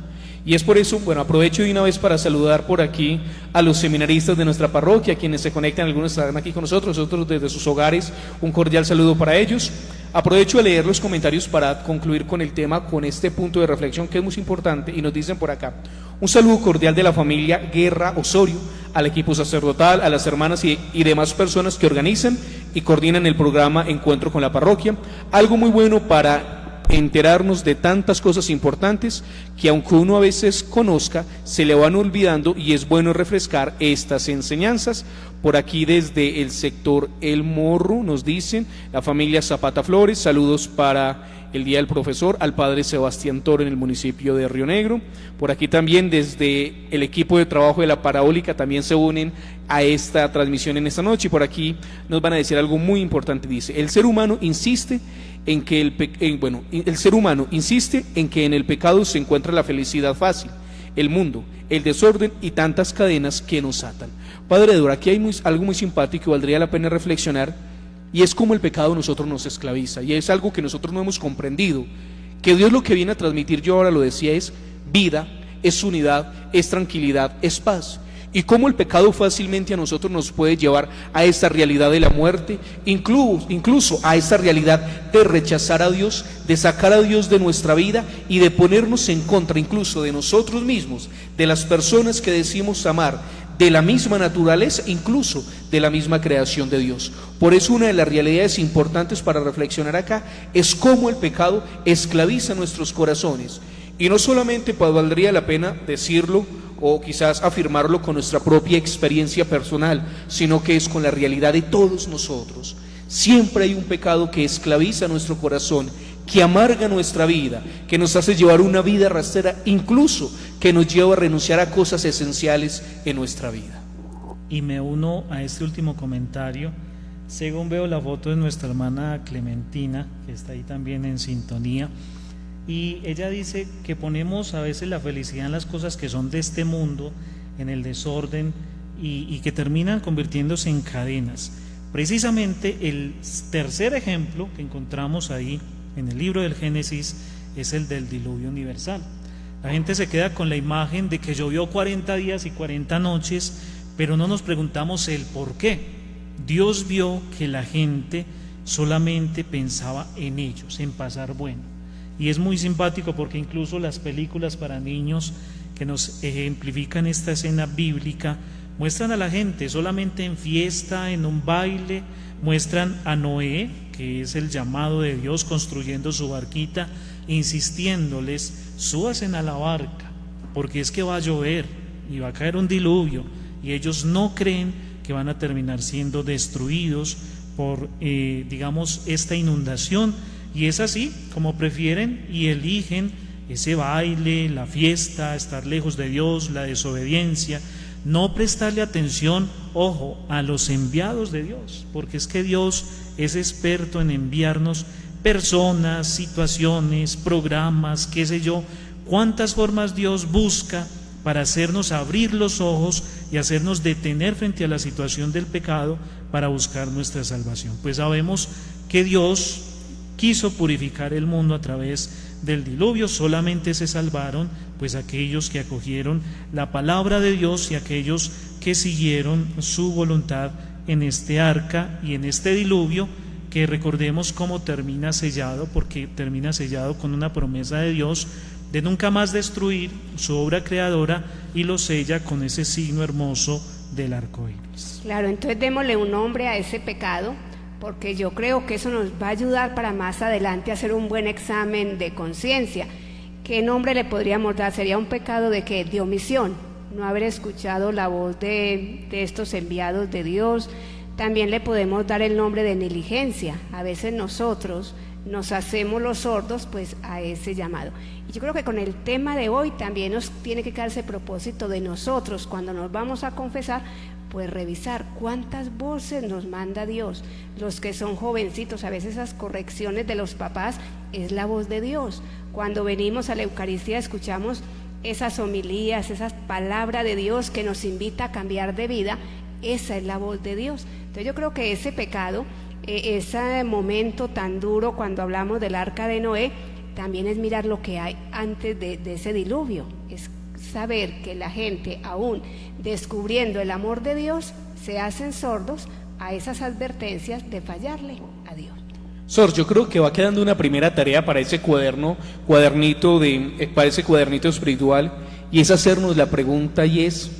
Y es por eso, bueno, aprovecho de una vez para saludar por aquí a los seminaristas de nuestra parroquia, quienes se conectan, algunos están aquí con nosotros, otros desde sus hogares, un cordial saludo para ellos. Aprovecho de leer los comentarios para concluir con el tema, con este punto de reflexión que es muy importante, y nos dicen por acá: un saludo cordial de la familia Guerra Osorio, al equipo sacerdotal, a las hermanas y demás personas que organizan y coordinan el programa Encuentro con la Parroquia. Algo muy bueno para enterarnos de tantas cosas importantes que, aunque uno a veces conozca, se le van olvidando, y es bueno refrescar estas enseñanzas. Por aquí desde el sector El Morro nos dicen la familia Zapata Flores, saludos para el Día del Profesor, al padre Sebastián Toro en el municipio de Río Negro. Por aquí también desde el equipo de trabajo de la Parabólica también se unen a esta transmisión en esta noche, y por aquí nos van a decir algo muy importante. Dice: el ser humano insiste en que el ser humano insiste en que en el pecado se encuentra la felicidad fácil, el mundo, el desorden y tantas cadenas que nos atan. Padre Eduardo, aquí hay algo muy simpático que valdría la pena reflexionar, y es cómo el pecado a nosotros nos esclaviza, y es algo que nosotros no hemos comprendido, que Dios lo que viene a transmitir, yo ahora lo decía, es vida, es unidad, es tranquilidad, es paz. Y cómo el pecado fácilmente a nosotros nos puede llevar a esta realidad de la muerte, incluso a esta realidad de rechazar a Dios, de sacar a Dios de nuestra vida y de ponernos en contra incluso de nosotros mismos, de las personas que decimos amar, de la misma naturaleza, incluso de la misma creación de Dios. Por eso una de las realidades importantes para reflexionar acá es cómo el pecado esclaviza nuestros corazones. Y no solamente pues, valdría la pena decirlo o quizás afirmarlo con nuestra propia experiencia personal, sino que es con la realidad de todos nosotros. Siempre hay un pecado que esclaviza nuestro corazón, que amarga nuestra vida, que nos hace llevar una vida rastrera, incluso que nos lleva a renunciar a cosas esenciales en nuestra vida. Y me uno a este último comentario, según veo la foto de nuestra hermana Clementina, que está ahí también en sintonía, y ella dice que ponemos a veces la felicidad en las cosas que son de este mundo, en el desorden, y que terminan convirtiéndose en cadenas. Precisamente el tercer ejemplo que encontramos ahí en el libro del Génesis es el del diluvio universal. La gente se queda con la imagen de que llovió 40 días y 40 noches, pero no nos preguntamos el por qué. Dios vio que la gente solamente pensaba en ellos, en pasar bueno. Y es muy simpático porque incluso las películas para niños que nos ejemplifican esta escena bíblica muestran a la gente solamente en fiesta, en un baile. Muestran a Noé, que es el llamado de Dios, construyendo su barquita, insistiéndoles: súbanse a la barca, porque es que va a llover y va a caer un diluvio, y ellos no creen que van a terminar siendo destruidos por, esta inundación. Y es así como prefieren y eligen ese baile, la fiesta, estar lejos de Dios, la desobediencia, no prestarle atención, ojo, a los enviados de Dios, porque es que Dios es experto en enviarnos personas, situaciones, programas, qué sé yo, cuántas formas Dios busca para hacernos abrir los ojos y hacernos detener frente a la situación del pecado para buscar nuestra salvación. Pues sabemos que Dios quiso purificar el mundo a través del diluvio. Solamente se salvaron pues aquellos que acogieron la palabra de Dios y aquellos que siguieron su voluntad en este arca y en este diluvio, que recordemos cómo termina sellado, porque termina sellado con una promesa de Dios de nunca más destruir su obra creadora, y lo sella con ese signo hermoso del arco iris. Claro, entonces démosle un nombre a ese pecado, porque yo creo que eso nos va a ayudar para más adelante a hacer un buen examen de conciencia. ¿Qué nombre le podríamos dar? Sería un pecado de ¿qué? De omisión, no haber escuchado la voz de estos enviados de Dios. También le podemos dar el nombre de negligencia. A veces nosotros nos hacemos los sordos pues a ese llamado. Y yo creo que con el tema de hoy también nos tiene que quedarse propósito de nosotros cuando nos vamos a confesar, pues revisar cuántas voces nos manda Dios. Los que son jovencitos, a veces esas correcciones de los papás es la voz de Dios. Cuando venimos a la Eucaristía escuchamos esas homilías, esas palabras de Dios que nos invita a cambiar de vida, esa es la voz de Dios. Entonces yo creo que ese pecado, ese momento tan duro cuando hablamos del arca de Noé, también es mirar lo que hay antes de ese diluvio, es saber que la gente aún descubriendo el amor de Dios se hacen sordos a esas advertencias de fallarle a Dios. Sor, yo creo que va quedando una primera tarea para ese para ese cuadernito espiritual, y es hacernos la pregunta, y es,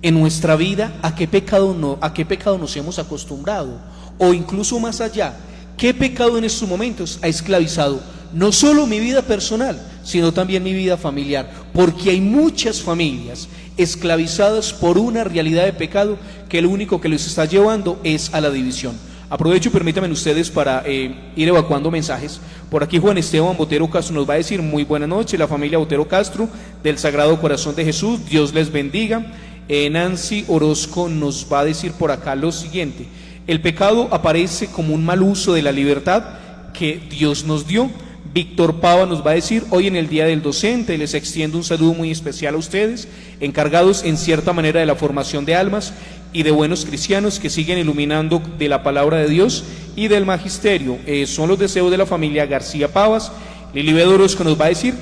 en nuestra vida, ¿a qué pecado nos hemos acostumbrado? O incluso más allá, ¿qué pecado en estos momentos ha esclavizado no solo mi vida personal, sino también mi vida familiar? Porque hay muchas familias esclavizadas por una realidad de pecado que lo único que los está llevando es a la división. Aprovecho y permítanme ustedes para ir evacuando mensajes. Por aquí Juan Esteban Botero Castro nos va a decir: muy buena noche, la familia Botero Castro del Sagrado Corazón de Jesús, Dios les bendiga. Nancy Orozco nos va a decir por acá lo siguiente: el pecado aparece como un mal uso de la libertad que Dios nos dio. Víctor Pava nos va a decir: hoy en el Día del Docente les extiendo un saludo muy especial a ustedes, encargados en cierta manera de la formación de almas y de buenos cristianos que siguen iluminando de la palabra de Dios y del magisterio. Son los deseos de la familia García Pavas. Lilibet Orozco nos va a decir: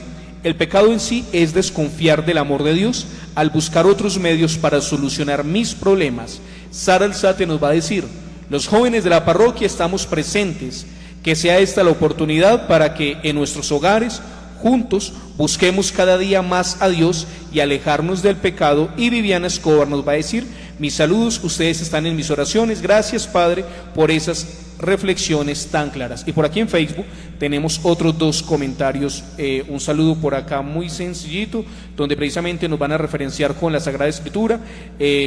el pecado en sí es desconfiar del amor de Dios al buscar otros medios para solucionar mis problemas. Sara Alzate nos va a decir: los jóvenes de la parroquia estamos presentes, que sea esta la oportunidad para que en nuestros hogares juntos busquemos cada día más a Dios y alejarnos del pecado. Y Viviana Escobar nos va a decir: mis saludos, ustedes están en mis oraciones, gracias Padre por esas reflexiones tan claras. Y por aquí en Facebook tenemos otros dos comentarios, un saludo por acá muy sencillito, donde precisamente nos van a referenciar con la Sagrada Escritura,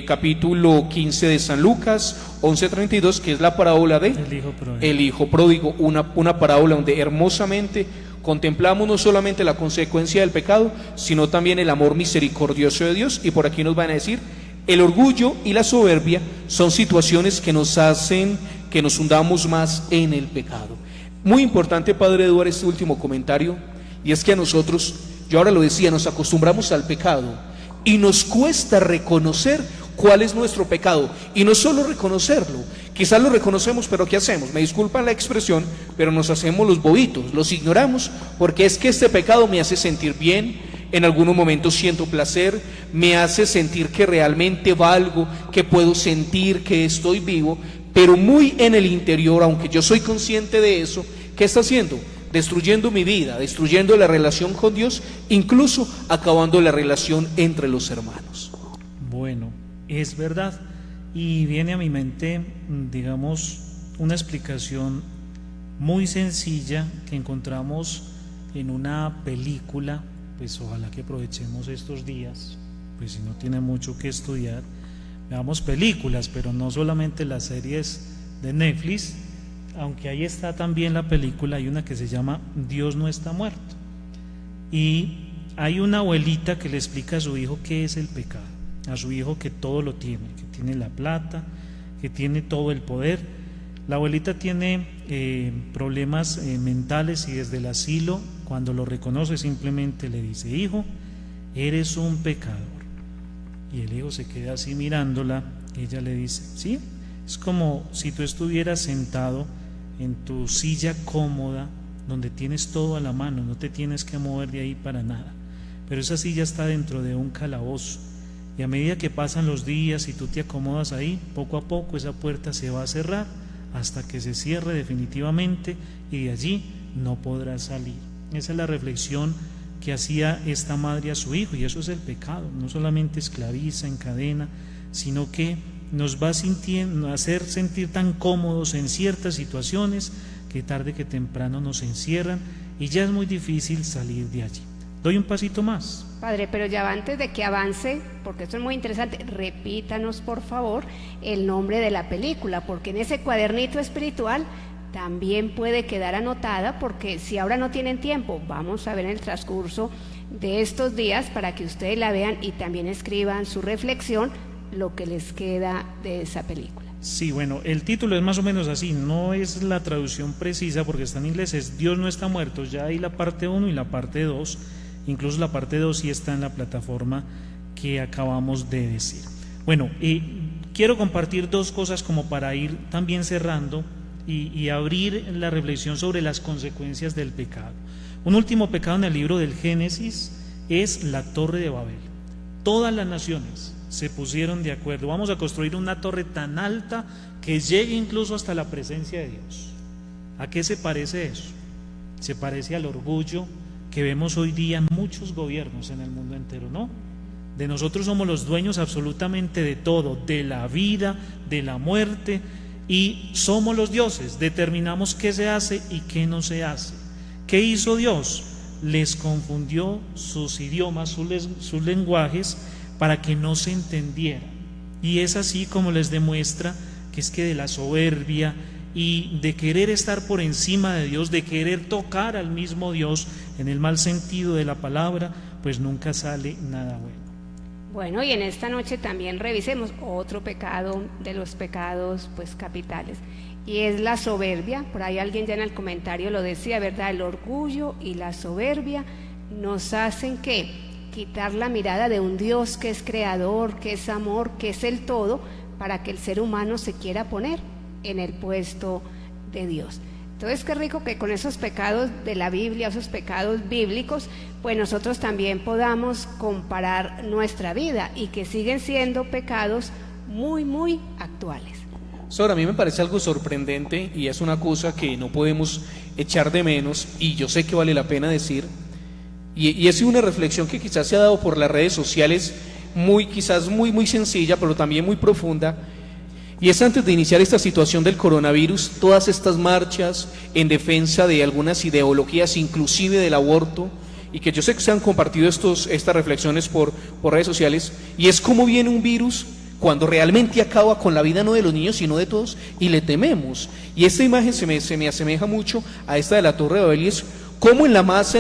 capítulo 15 de San Lucas, 11:32, que es la parábola de el Hijo Pródigo, una parábola donde hermosamente contemplamos no solamente la consecuencia del pecado, sino también el amor misericordioso de Dios. Y por aquí nos van a decir: el orgullo y la soberbia son situaciones que nos hacen que nos hundamos más en el pecado. Muy importante, Padre Eduardo, este último comentario, y es que a nosotros, yo ahora lo decía, nos acostumbramos al pecado y nos cuesta reconocer cuál es nuestro pecado, y no solo reconocerlo, quizás lo reconocemos, pero ¿qué hacemos? Me disculpan la expresión, pero nos hacemos los bobitos, los ignoramos, porque es que este pecado me hace sentir bien, en algunos momentos siento placer, me hace sentir que realmente valgo, que puedo sentir que estoy vivo, pero muy en el interior, aunque yo soy consciente de eso, ¿qué está haciendo? Destruyendo mi vida, destruyendo la relación con Dios, incluso acabando la relación entre los hermanos. Bueno, es verdad, y viene a mi mente, digamos, una explicación muy sencilla que encontramos en una película. Pues ojalá que aprovechemos estos días, pues si no tiene mucho que estudiar, veamos películas, pero no solamente las series de Netflix, aunque ahí está también la película. Hay una que se llama Dios no está muerto, y hay una abuelita que le explica a su hijo qué es el pecado, a su hijo que todo lo tiene, que tiene la plata, que tiene todo el poder. La abuelita tiene problemas mentales, y desde el asilo, cuando lo reconoce, simplemente le dice: hijo, eres un pecador. Y el hijo se queda así mirándola. Ella le dice: sí, es como si tú estuvieras sentado en tu silla cómoda, donde tienes todo a la mano, no te tienes que mover de ahí para nada, pero esa silla está dentro de un calabozo, y a medida que pasan los días y tú te acomodas ahí, poco a poco esa puerta se va a cerrar hasta que se cierre definitivamente, y de allí no podrás salir. Esa es la reflexión que hacía esta madre a su hijo, y eso es el pecado. No solamente esclaviza, encadena, sino que nos va a hacer sentir tan cómodos en ciertas situaciones que tarde que temprano nos encierran, y ya es muy difícil salir de allí. Doy un pasito más. Padre, pero ya antes de que avance, porque esto es muy interesante, repítanos por favor el nombre de la película, porque en ese cuadernito espiritual también puede quedar anotada, porque si ahora no tienen tiempo, vamos a ver en el transcurso de estos días para que ustedes la vean y también escriban su reflexión, lo que les queda de esa película. Sí, bueno, el título es más o menos así, no es la traducción precisa porque está en inglés, es Dios no está muerto, ya hay la parte 1 y la parte 2, incluso la parte 2 sí está en la plataforma que acabamos de decir. Bueno, quiero compartir dos cosas como para ir también cerrando y abrir la reflexión sobre las consecuencias del pecado. Un último pecado en el libro del Génesis es la Torre de Babel. Todas las naciones se pusieron de acuerdo, vamos a construir una torre tan alta que llegue incluso hasta la presencia de Dios. ¿A qué se parece eso? Se parece al orgullo que vemos hoy día en muchos gobiernos en el mundo entero, ¿no? De nosotros somos los dueños absolutamente de todo, de la vida, de la muerte, y somos los dioses, determinamos qué se hace y qué no se hace. ¿Qué hizo Dios? Les confundió sus idiomas, sus lenguajes, para que no se entendieran. Y es así como les demuestra que es que de la soberbia y de querer estar por encima de Dios, de querer tocar al mismo Dios en el mal sentido de la palabra, pues nunca sale nada bueno. Bueno, y en esta noche también revisemos otro pecado de los pecados pues capitales, y es la soberbia. Por ahí alguien ya en el comentario lo decía, ¿verdad? El orgullo y la soberbia nos hacen que quitar la mirada de un Dios que es creador, que es amor, que es el todo, para que el ser humano se quiera poner en el puesto de Dios. Entonces, qué rico que con esos pecados de la Biblia, esos pecados bíblicos, pues nosotros también podamos comparar nuestra vida y que siguen siendo pecados muy, muy actuales. Sora, a mí me parece algo sorprendente y es una cosa que no podemos echar de menos, y yo sé que vale la pena decir, y es una reflexión que quizás se ha dado por las redes sociales, quizás muy sencilla, pero también muy profunda. Y es antes de iniciar esta situación del coronavirus, todas estas marchas en defensa de algunas ideologías, inclusive del aborto, y que yo sé que se han compartido estas reflexiones por redes sociales, y es como viene un virus cuando realmente acaba con la vida no de los niños sino de todos, y le tememos. Y esta imagen se me asemeja mucho a esta de la Torre de Babel, y es cómo en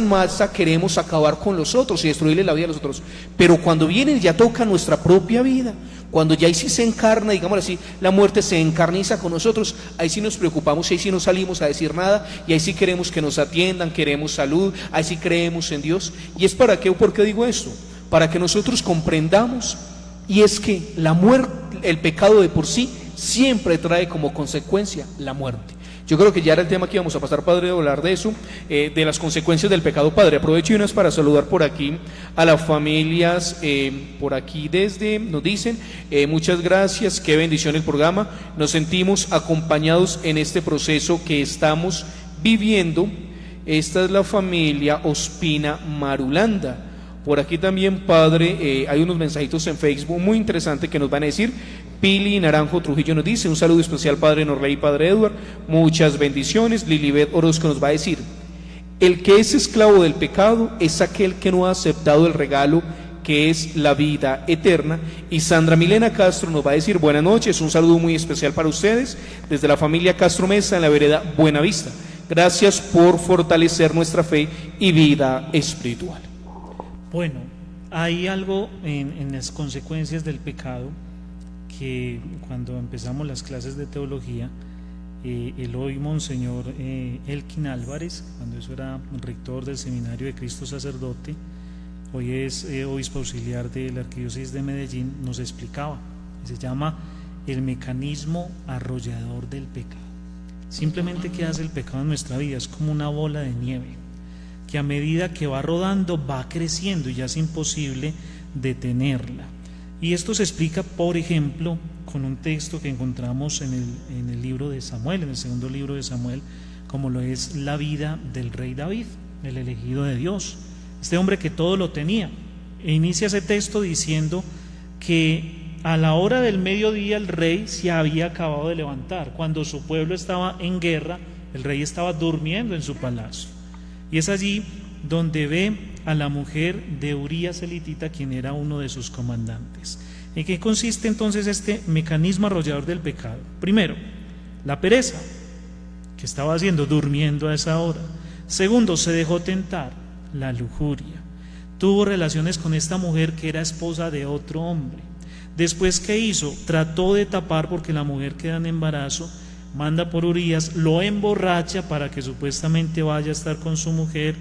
masa queremos acabar con los otros y destruirle la vida a los otros, pero cuando vienen ya toca nuestra propia vida. Cuando ya ahí sí se encarna, digamos así, la muerte se encarniza con nosotros, ahí sí nos preocupamos, ahí sí no salimos a decir nada, y ahí sí queremos que nos atiendan, queremos salud, ahí sí creemos en Dios. ¿Y es para qué? ¿Por qué digo esto? Para que nosotros comprendamos, y es que la muerte, el pecado de por sí, siempre trae como consecuencia la muerte. Yo creo que ya era el tema que íbamos a pasar, Padre, de hablar de eso, de las consecuencias del pecado. Padre, aprovecho y unas para saludar por aquí a las familias, por aquí nos dicen, muchas gracias, qué bendición el programa, nos sentimos acompañados en este proceso que estamos viviendo. Esta es la familia Ospina Marulanda. Por aquí también, Padre, hay unos mensajitos en Facebook muy interesantes que nos van a decir. Pili Naranjo Trujillo nos dice, un saludo especial, Padre Norley y Padre Edward, muchas bendiciones. Lilibet Orozco nos va a decir, el que es esclavo del pecado es aquel que no ha aceptado el regalo que es la vida eterna. Y Sandra Milena Castro nos va a decir, buenas noches, un saludo muy especial para ustedes desde la familia Castro Mesa en la vereda Buenavista. Gracias por fortalecer nuestra fe y vida espiritual. Bueno, hay algo en las consecuencias del pecado que cuando empezamos las clases de teología, el hoy Monseñor Elkin Álvarez, cuando eso era rector del Seminario de Cristo Sacerdote, hoy es obispo auxiliar de la Arquidiócesis de Medellín, nos explicaba, se llama el mecanismo arrollador del pecado. Simplemente, ¿qué hace el pecado en nuestra vida? Es como una bola de nieve, que a medida que va rodando va creciendo y ya es imposible detenerla. Y esto se explica, por ejemplo, con un texto que encontramos en el libro de Samuel, en el segundo libro de Samuel, como lo es la vida del rey David, el elegido de Dios, este hombre que todo lo tenía. E inicia ese texto diciendo que a la hora del mediodía el rey se había acabado de levantar. Cuando su pueblo estaba en guerra, el rey estaba durmiendo en su palacio. Y es allí donde ve a la mujer de Urías elitita, quien era uno de sus comandantes. ¿En qué consiste entonces este mecanismo arrollador del pecado? Primero, la pereza. ¿Qué estaba haciendo? Durmiendo a esa hora. Segundo, se dejó tentar, la lujuria. Tuvo relaciones con esta mujer que era esposa de otro hombre. Después, ¿qué hizo? Trató de tapar porque la mujer queda en embarazo, manda por Urías, lo emborracha para que supuestamente vaya a estar con su mujer,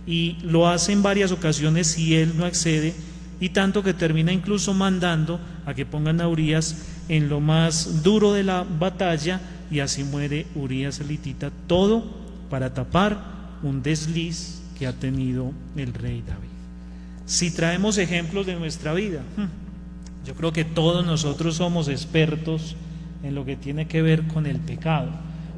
y lo hace en varias ocasiones y él no accede, y tanto que termina incluso mandando a que pongan a Urías en lo más duro de la batalla, y así muere Urías elitita, todo para tapar un desliz que ha tenido el rey David. Si traemos ejemplos de nuestra vida, yo creo que todos nosotros somos expertos en lo que tiene que ver con el pecado,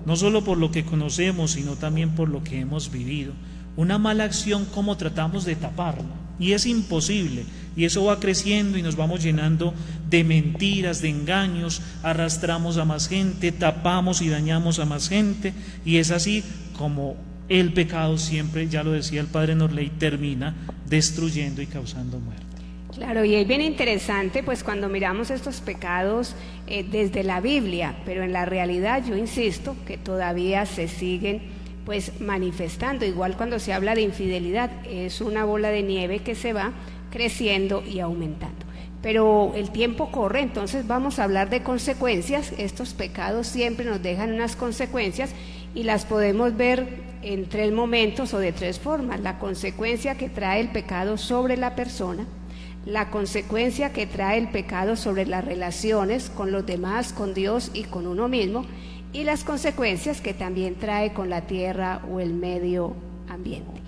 no solo por lo que conocemos, sino también por lo que hemos vivido. Una mala acción, ¿cómo tratamos de taparla? Y es imposible, y eso va creciendo y nos vamos llenando de mentiras, de engaños, arrastramos a más gente, tapamos y dañamos a más gente, y es así como el pecado siempre, ya lo decía el padre Norley, termina destruyendo y causando muerte. Claro, y es bien interesante pues cuando miramos estos pecados desde la Biblia, pero en la realidad yo insisto que todavía se siguen pues manifestando, igual cuando se habla de infidelidad, es una bola de nieve que se va creciendo y aumentando. Pero el tiempo corre, entonces vamos a hablar de consecuencias. Estos pecados siempre nos dejan unas consecuencias y las podemos ver en 3 momentos o de 3 formas. La consecuencia que trae el pecado sobre la persona, la consecuencia que trae el pecado sobre las relaciones con los demás, con Dios y con uno mismo, y las consecuencias que también trae con la tierra o el medio ambiente.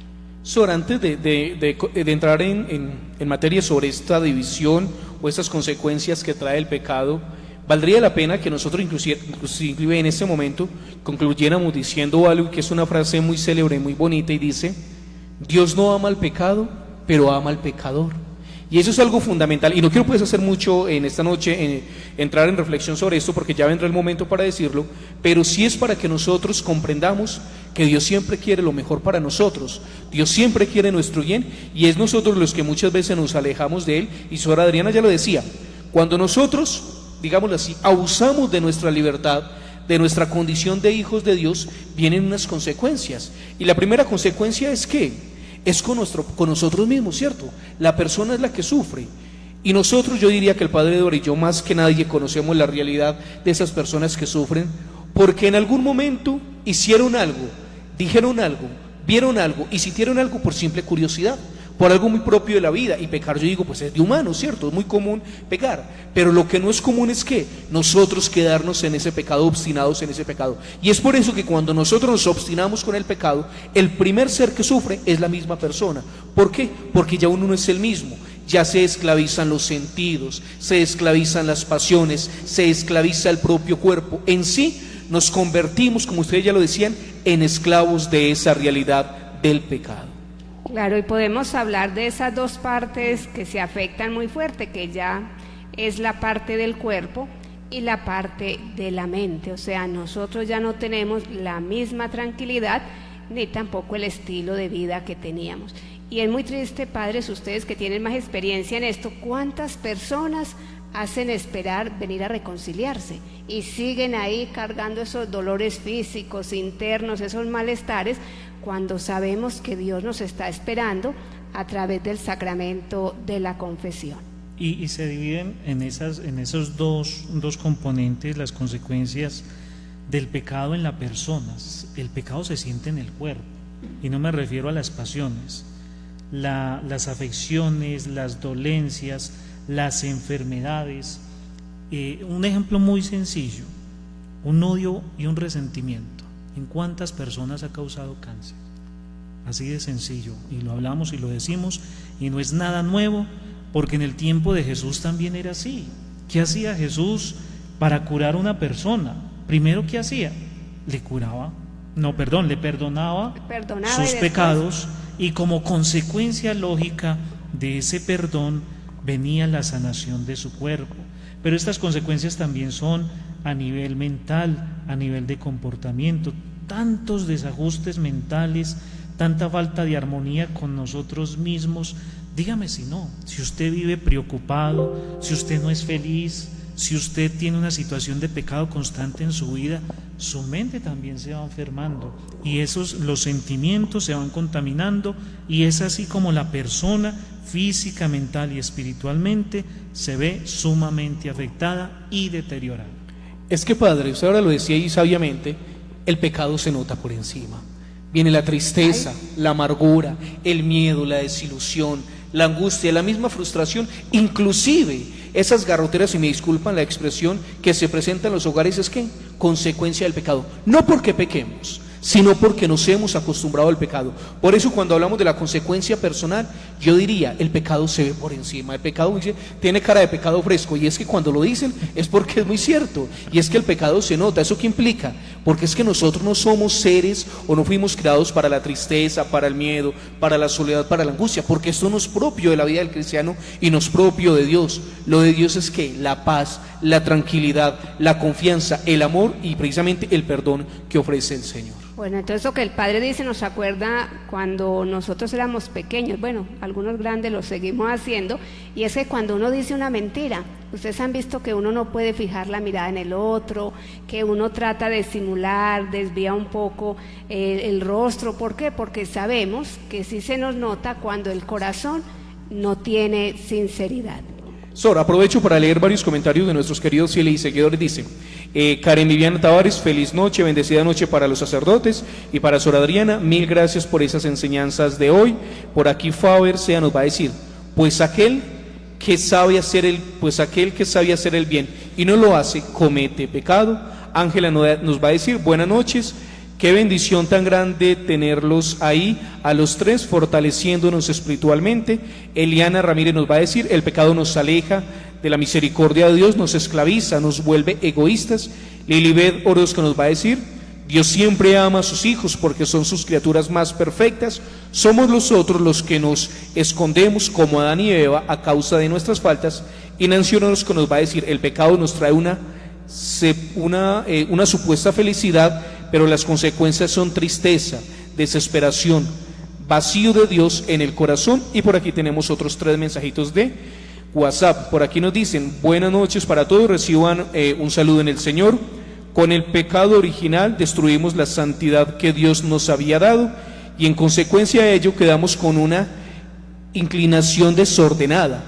Sor, antes de entrar en materia sobre esta división o estas consecuencias que trae el pecado, valdría la pena que nosotros inclusive en este momento concluyéramos diciendo algo que es una frase muy célebre, muy bonita, y dice: Dios no ama al pecado, pero ama al pecador. Y eso es algo fundamental, y no quiero pues hacer mucho en esta noche, entrar en reflexión sobre esto, porque ya vendrá el momento para decirlo, pero sí es para que nosotros comprendamos que Dios siempre quiere lo mejor para nosotros, Dios siempre quiere nuestro bien, y es nosotros los que muchas veces nos alejamos de Él. Y Sor Adriana ya lo decía, cuando nosotros, digámoslo así, abusamos de nuestra libertad, de nuestra condición de hijos de Dios, vienen unas consecuencias, y la primera consecuencia es que es con nosotros mismos, ¿cierto? La persona es la que sufre, y nosotros, yo diría que el padre Dora y yo más que nadie conocemos la realidad de esas personas que sufren, porque en algún momento hicieron algo, dijeron algo, vieron algo y sintieron algo por simple curiosidad, por algo muy propio de la vida. Y pecar, yo digo, pues es de humano, ¿cierto? Es muy común pecar, pero lo que no es común es que nosotros quedarnos en ese pecado, obstinados en ese pecado. Y es por eso que cuando nosotros nos obstinamos con el pecado, el primer ser que sufre es la misma persona. ¿Por qué? Porque ya uno no es el mismo, ya se esclavizan los sentidos, se esclavizan las pasiones, se esclaviza el propio cuerpo. En sí nos convertimos, como ustedes ya lo decían, en esclavos de esa realidad del pecado. Claro, y podemos hablar de esas 2 partes que se afectan muy fuerte, que ya es la parte del cuerpo y la parte de la mente. O sea, nosotros ya no tenemos la misma tranquilidad ni tampoco el estilo de vida que teníamos. Y es muy triste, padres, ustedes que tienen más experiencia en esto, ¿cuántas personas hacen esperar venir a reconciliarse y siguen ahí cargando esos dolores físicos, internos, esos malestares, cuando sabemos que Dios nos está esperando a través del sacramento de la confesión? Y se dividen en esos dos componentes las consecuencias del pecado en las personas. El pecado se siente en el cuerpo, y no me refiero a las pasiones, las afecciones, las dolencias, las enfermedades. Un ejemplo muy sencillo: un odio y un resentimiento. ¿En cuántas personas ha causado cáncer? Así de sencillo, y lo hablamos y lo decimos, y no es nada nuevo, porque en el tiempo de Jesús también era así. ¿Qué hacía Jesús para curar a una persona? Primero, ¿qué hacía? Le perdonaba sus pecados, y como consecuencia lógica de ese perdón venía la sanación de su cuerpo. Pero estas consecuencias también son a nivel mental, a nivel de comportamiento, tantos desajustes mentales, tanta falta de armonía con nosotros mismos. Dígame si no, si usted vive preocupado, si usted no es feliz, Si usted tiene una situación de pecado constante en su vida, su mente también se va enfermando y los sentimientos se van contaminando, y es así como la persona física, mental y espiritualmente se ve sumamente afectada y deteriorada. Es que, padre, usted ahora lo decía ahí sabiamente, el pecado se nota por encima. Viene la tristeza, la amargura, el miedo, la desilusión, la angustia, la misma frustración, inclusive esas garroteras, y me disculpan la expresión, que se presentan en los hogares, es que consecuencia del pecado, no porque pequemos, sino porque nos hemos acostumbrado al pecado. Por eso cuando hablamos de la consecuencia personal, yo diría, el pecado se ve por encima, el pecado tiene cara de pecado fresco, y es que cuando lo dicen es porque es muy cierto, y es que el pecado se nota. ¿Eso qué implica? Porque es que nosotros no somos seres, o no fuimos creados para la tristeza, para el miedo, para la soledad, para la angustia, porque esto no es propio de la vida del cristiano y no es propio de Dios. Lo de Dios es que la paz, la tranquilidad, la confianza, el amor y precisamente el perdón que ofrece el Señor. Bueno, entonces lo que el Padre dice nos acuerda cuando nosotros éramos pequeños. Bueno, algunos grandes lo seguimos haciendo, y es que cuando uno dice una mentira, ustedes han visto que uno no puede fijar la mirada en el otro, que uno trata de simular, desvía un poco el rostro. ¿Por qué? Porque sabemos que sí se nos nota cuando el corazón no tiene sinceridad. Sora, aprovecho para leer varios comentarios de nuestros queridos fieles y seguidores. Dice Karen Viviana Tavares: feliz noche, bendecida noche para los sacerdotes y para Sor Adriana, mil gracias por esas enseñanzas de hoy. Por aquí Faber Sea nos va a decir: pues aquel que sabe hacer el bien y no lo hace, comete pecado. Ángela nos va a decir: buenas noches, qué bendición tan grande tenerlos ahí a los tres, fortaleciéndonos espiritualmente. Eliana Ramírez nos va a decir: el pecado nos aleja de la misericordia de Dios, nos esclaviza, nos vuelve egoístas. Lilibet Orozco nos va a decir: Dios siempre ama a sus hijos porque son sus criaturas más perfectas. Somos nosotros los que nos escondemos como Adán y Eva a causa de nuestras faltas. Y Nancy Orozco nos va a decir: el pecado nos trae una supuesta felicidad, pero las consecuencias son tristeza, desesperación, vacío de Dios en el corazón. Y por aquí tenemos otros 3 mensajitos de WhatsApp. Por aquí nos dicen: buenas noches para todos, reciban un saludo en el Señor. Con el pecado original destruimos la santidad que Dios nos había dado, y en consecuencia de ello quedamos con una inclinación desordenada.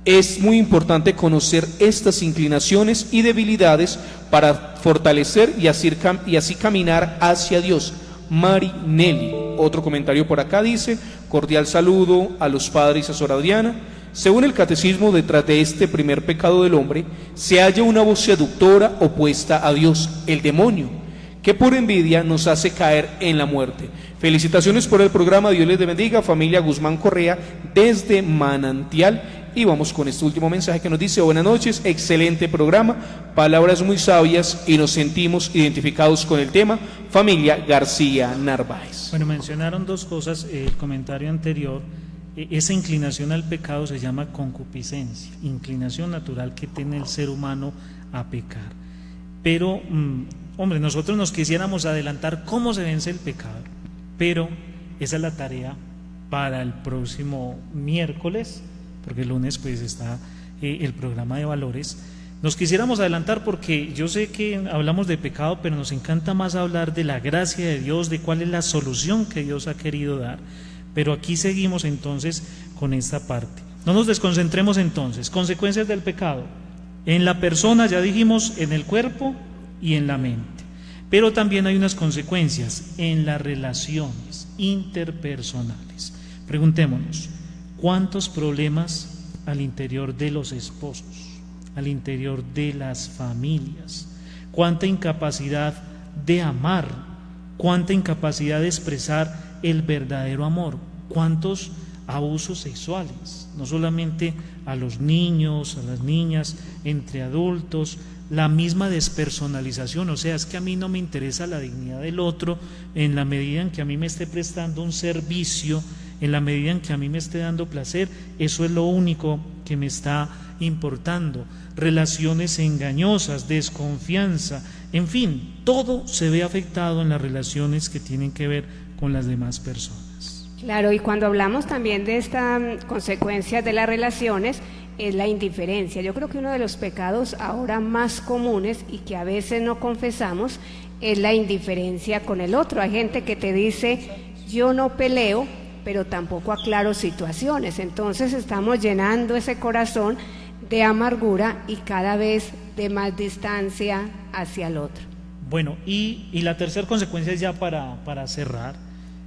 Es muy importante conocer estas inclinaciones y debilidades para fortalecer y así caminar hacia Dios. Mari Nelly. Otro comentario por acá dice: cordial saludo a los padres y a Sor Adriana. Según el catecismo, detrás de este primer pecado del hombre se halla una voz seductora opuesta a Dios, el demonio, que por envidia nos hace caer en la muerte. Felicitaciones por el programa, Dios les bendiga. Familia Guzmán Correa desde Manantial. Y vamos con este último mensaje que nos dice: buenas noches, excelente programa, palabras muy sabias y nos sentimos identificados con el tema. Familia García Narváez. Bueno, mencionaron 2 cosas, el comentario anterior. Esa inclinación al pecado se llama concupiscencia, inclinación natural que tiene el ser humano a pecar. Pero, hombre, nosotros nos quisiéramos adelantar cómo se vence el pecado, pero esa es la tarea para el próximo miércoles, porque el lunes pues está el programa de valores. Nos quisiéramos adelantar porque yo sé que hablamos de pecado, pero nos encanta más hablar de la gracia de Dios, de cuál es la solución que Dios ha querido dar. Pero aquí seguimos entonces con esta parte. No nos desconcentremos entonces. Consecuencias del pecado. En la persona, ya dijimos, en el cuerpo y en la mente. Pero también hay unas consecuencias en las relaciones interpersonales. Preguntémonos: ¿cuántos problemas al interior de los esposos, al interior de las familias? ¿Cuánta incapacidad de amar? ¿Cuánta incapacidad de expresar el verdadero amor? ¿Cuántos abusos sexuales? No solamente a los niños, a las niñas, entre adultos, la misma despersonalización. O sea, es que a mí no me interesa la dignidad del otro en la medida en que a mí me esté prestando un servicio, en la medida en que a mí me esté dando placer. Eso es lo único que me está importando. Relaciones engañosas, desconfianza, en fin, todo se ve afectado en las relaciones que tienen que ver con las demás personas. Claro, y cuando hablamos también de esta consecuencia de las relaciones, es la indiferencia. Yo creo que uno de los pecados ahora más comunes y que a veces no confesamos es la indiferencia con el otro. Hay gente que te dice, yo no peleo, pero tampoco aclaro situaciones. Entonces estamos llenando ese corazón de amargura y cada vez de más distancia hacia el otro. Bueno, y la tercera consecuencia ya para cerrar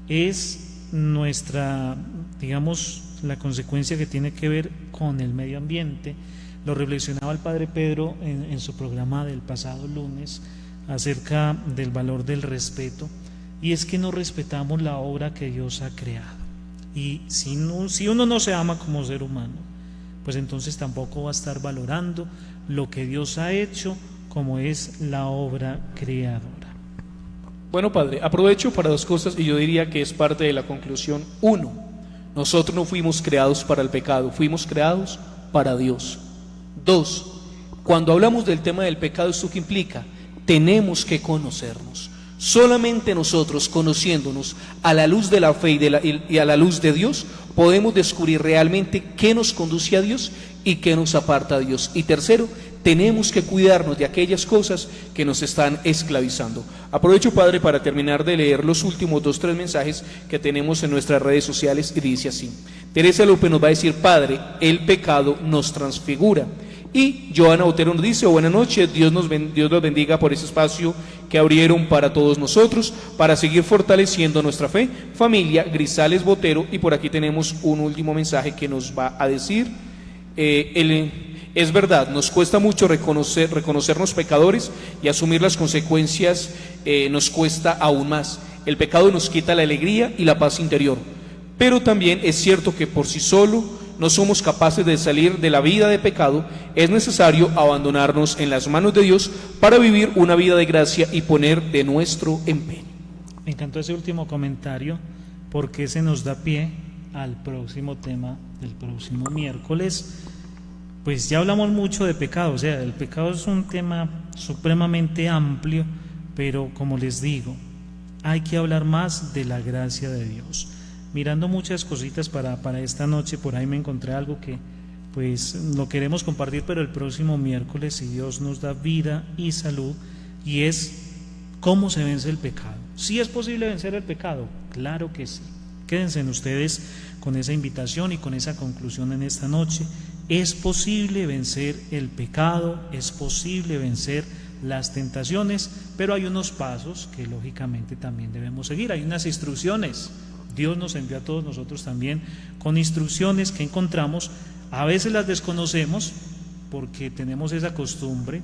es nuestra, digamos, la consecuencia que tiene que ver con el medio ambiente. Lo reflexionaba el Padre Pedro en su programa del pasado lunes acerca del valor del respeto, y es que no respetamos la obra que Dios ha creado. Y si uno no se ama como ser humano, pues entonces tampoco va a estar valorando lo que Dios ha hecho, como es la obra creadora. Bueno, Padre, aprovecho para dos cosas y yo diría que es parte de la conclusión. Uno, nosotros no fuimos creados para el pecado, fuimos creados para Dios. Dos, cuando hablamos del tema del pecado, ¿esto qué implica? Tenemos que conocernos. Solamente nosotros, conociéndonos a la luz de la fe y a la luz de Dios, podemos descubrir realmente qué nos conduce a Dios y qué nos aparta a Dios. Y tercero, tenemos que cuidarnos de aquellas cosas que nos están esclavizando. Aprovecho, Padre, para terminar de leer los últimos 2-3 mensajes que tenemos en nuestras redes sociales, y dice así. Teresa López nos va a decir, Padre, el pecado nos transfigura. Y Joana Otero nos dice, buenas noches, Dios los bendiga por ese espacio que abrieron para todos nosotros, para seguir fortaleciendo nuestra fe. Familia Grisales Botero, y por aquí tenemos un último mensaje que nos va a decir, es verdad, nos cuesta mucho reconocernos pecadores y asumir las consecuencias, nos cuesta aún más. El pecado nos quita la alegría y la paz interior, pero también es cierto que por sí solo no somos capaces de salir de la vida de pecado. Es necesario abandonarnos en las manos de Dios para vivir una vida de gracia y poner de nuestro empeño. Me encantó ese último comentario porque se nos da pie al próximo tema del próximo miércoles. Pues ya hablamos mucho de pecado, o sea, el pecado es un tema supremamente amplio, pero como les digo, hay que hablar más de la gracia de Dios. Mirando muchas cositas para esta noche, por ahí me encontré algo que pues lo queremos compartir, pero el próximo miércoles, si Dios nos da vida y salud, y es cómo se vence el pecado. ¿Sí es posible vencer el pecado? Claro que sí. Quédense ustedes con esa invitación y con esa conclusión en esta noche. Es posible vencer el pecado, es posible vencer las tentaciones, pero hay unos pasos que lógicamente también debemos seguir, hay unas instrucciones. Dios nos envió a todos nosotros también con instrucciones que encontramos, a veces las desconocemos porque tenemos esa costumbre,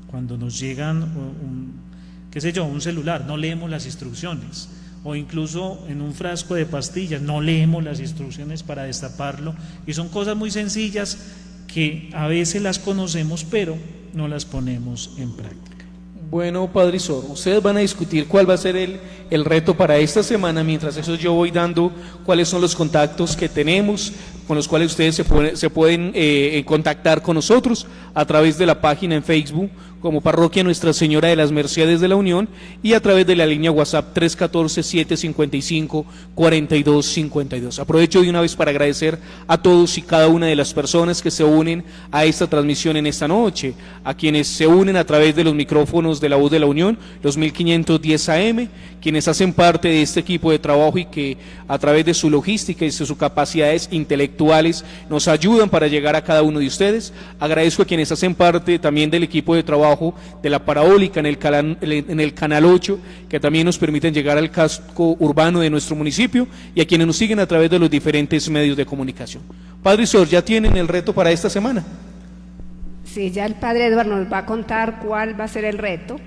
cuando nos llegan un celular, no leemos las instrucciones, o incluso en un frasco de pastillas, no leemos las instrucciones para destaparlo, y son cosas muy sencillas que a veces las conocemos pero no las ponemos en práctica. Bueno, Padre Isor, ustedes van a discutir cuál va a ser el reto para esta semana. Mientras eso yo voy dando cuáles son los contactos que tenemos, con los cuales ustedes se pueden contactar con nosotros a través de la página en Facebook como Parroquia Nuestra Señora de las Mercedes de la Unión, y a través de la línea WhatsApp 314-755-4252. Aprovecho de una vez para agradecer a todos y cada una de las personas que se unen a esta transmisión en esta noche, a quienes se unen a través de los micrófonos de la Voz de la Unión, los 1510 AM, quienes hacen parte de este equipo de trabajo y que a través de su logística y de sus capacidades intelectuales nos ayudan para llegar a cada uno de ustedes. Agradezco a quienes hacen parte también del equipo de trabajo de la parabólica en el canal 8, que también nos permiten llegar al casco urbano de nuestro municipio, y a quienes nos siguen a través de los diferentes medios de comunicación. Padre Isor, ¿ya tienen el reto para esta semana? Sí, ya el Padre Eduardo nos va a contar cuál va a ser el reto.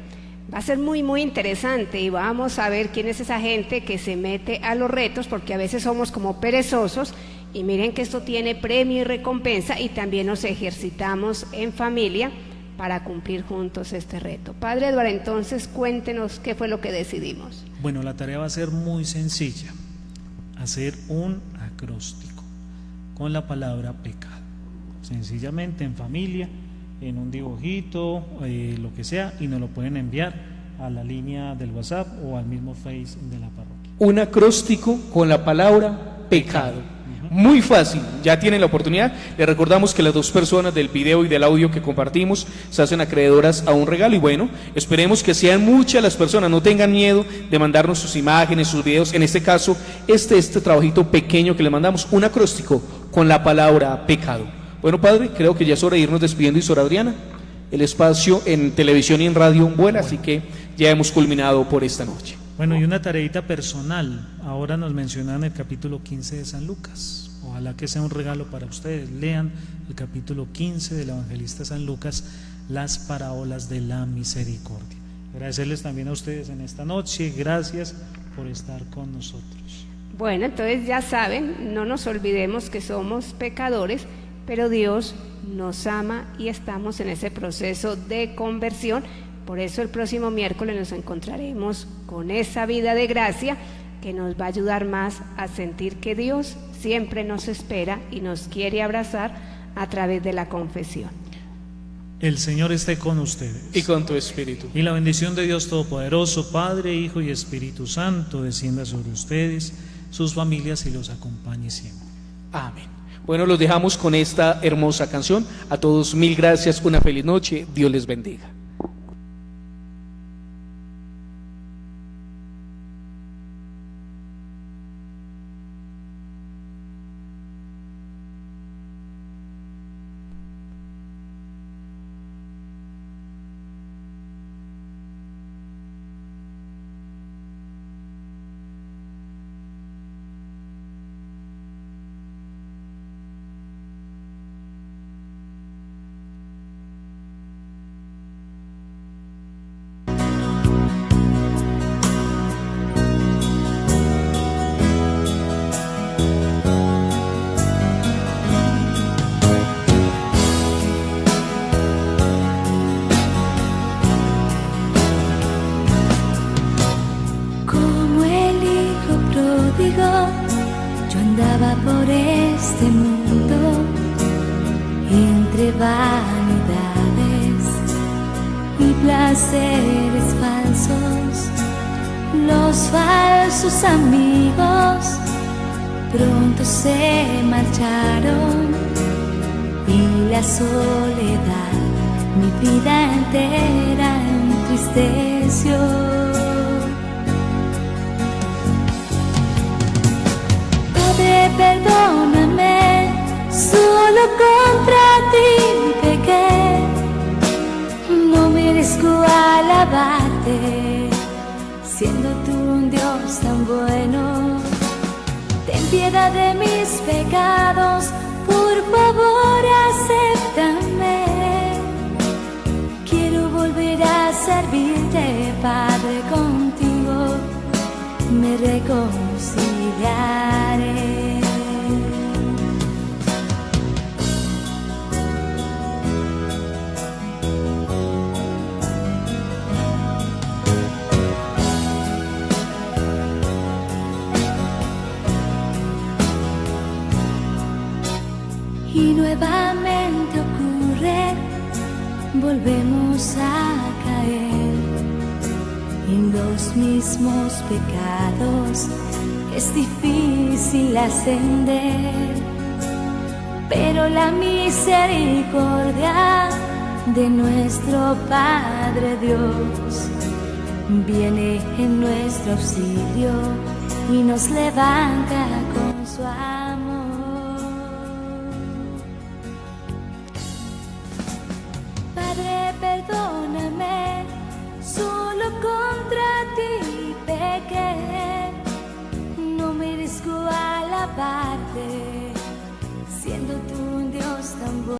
Va a ser muy muy interesante y vamos a ver quién es esa gente que se mete a los retos, porque a veces somos como perezosos, y miren que esto tiene premio y recompensa, y también nos ejercitamos en familia para cumplir juntos este reto. Padre Eduardo, entonces cuéntenos qué fue lo que decidimos. Bueno, la tarea va a ser muy sencilla, hacer un acróstico con la palabra pecado, sencillamente en familia, en un dibujito, lo que sea, y nos lo pueden enviar a la línea del WhatsApp o al mismo Face de la parroquia. Un acróstico con la palabra pecado. Muy fácil, ya tienen la oportunidad. Les recordamos que las dos personas del video y del audio que compartimos se hacen acreedoras a un regalo y bueno, esperemos que sean muchas las personas, no tengan miedo de mandarnos sus imágenes, sus videos. En este caso, este trabajito pequeño que le mandamos, un acróstico con la palabra pecado. Bueno, padre, creo que ya es hora de irnos despidiendo. Y Sor Adriana, el espacio en televisión y en radio vuela, así que ya hemos culminado por esta noche. Bueno, y una tareita personal. Ahora nos mencionan el capítulo 15 de San Lucas. Ojalá que sea un regalo para ustedes. Lean el capítulo 15 del evangelista San Lucas, las parábolas de la misericordia. Agradecerles también a ustedes en esta noche. Gracias por estar con nosotros. Bueno, entonces ya saben, no nos olvidemos que somos pecadores, pero Dios nos ama y estamos en ese proceso de conversión. Por eso el próximo miércoles nos encontraremos con esa vida de gracia que nos va a ayudar más a sentir que Dios siempre nos espera y nos quiere abrazar a través de la confesión. El Señor esté con ustedes. Y con tu espíritu. Y la bendición de Dios Todopoderoso, Padre, Hijo y Espíritu Santo, descienda sobre ustedes, sus familias y los acompañe siempre. Amén. Bueno, los dejamos con esta hermosa canción. A todos mil gracias, una feliz noche, Dios les bendiga. Yo andaba por este mundo entre vanidades y placeres falsos. Los falsos amigos pronto se marcharon y la soledad mi vida entera entristeció. Perdóname, solo contra ti pequé, no merezco alabarte, siendo tú un Dios tan bueno. Ten piedad de mis pecados, por favor acéptame. Quiero volver a servirte, Padre, contigo me reconciliaré. Y nuevamente ocurre, volvemos a caer en los mismos pecados. Es difícil ascender, pero la misericordia de nuestro Padre Dios viene en nuestro auxilio y nos levanta con su amor. Padre, perdóname, solo contra ti pequé, no merezco alabarte, siendo tú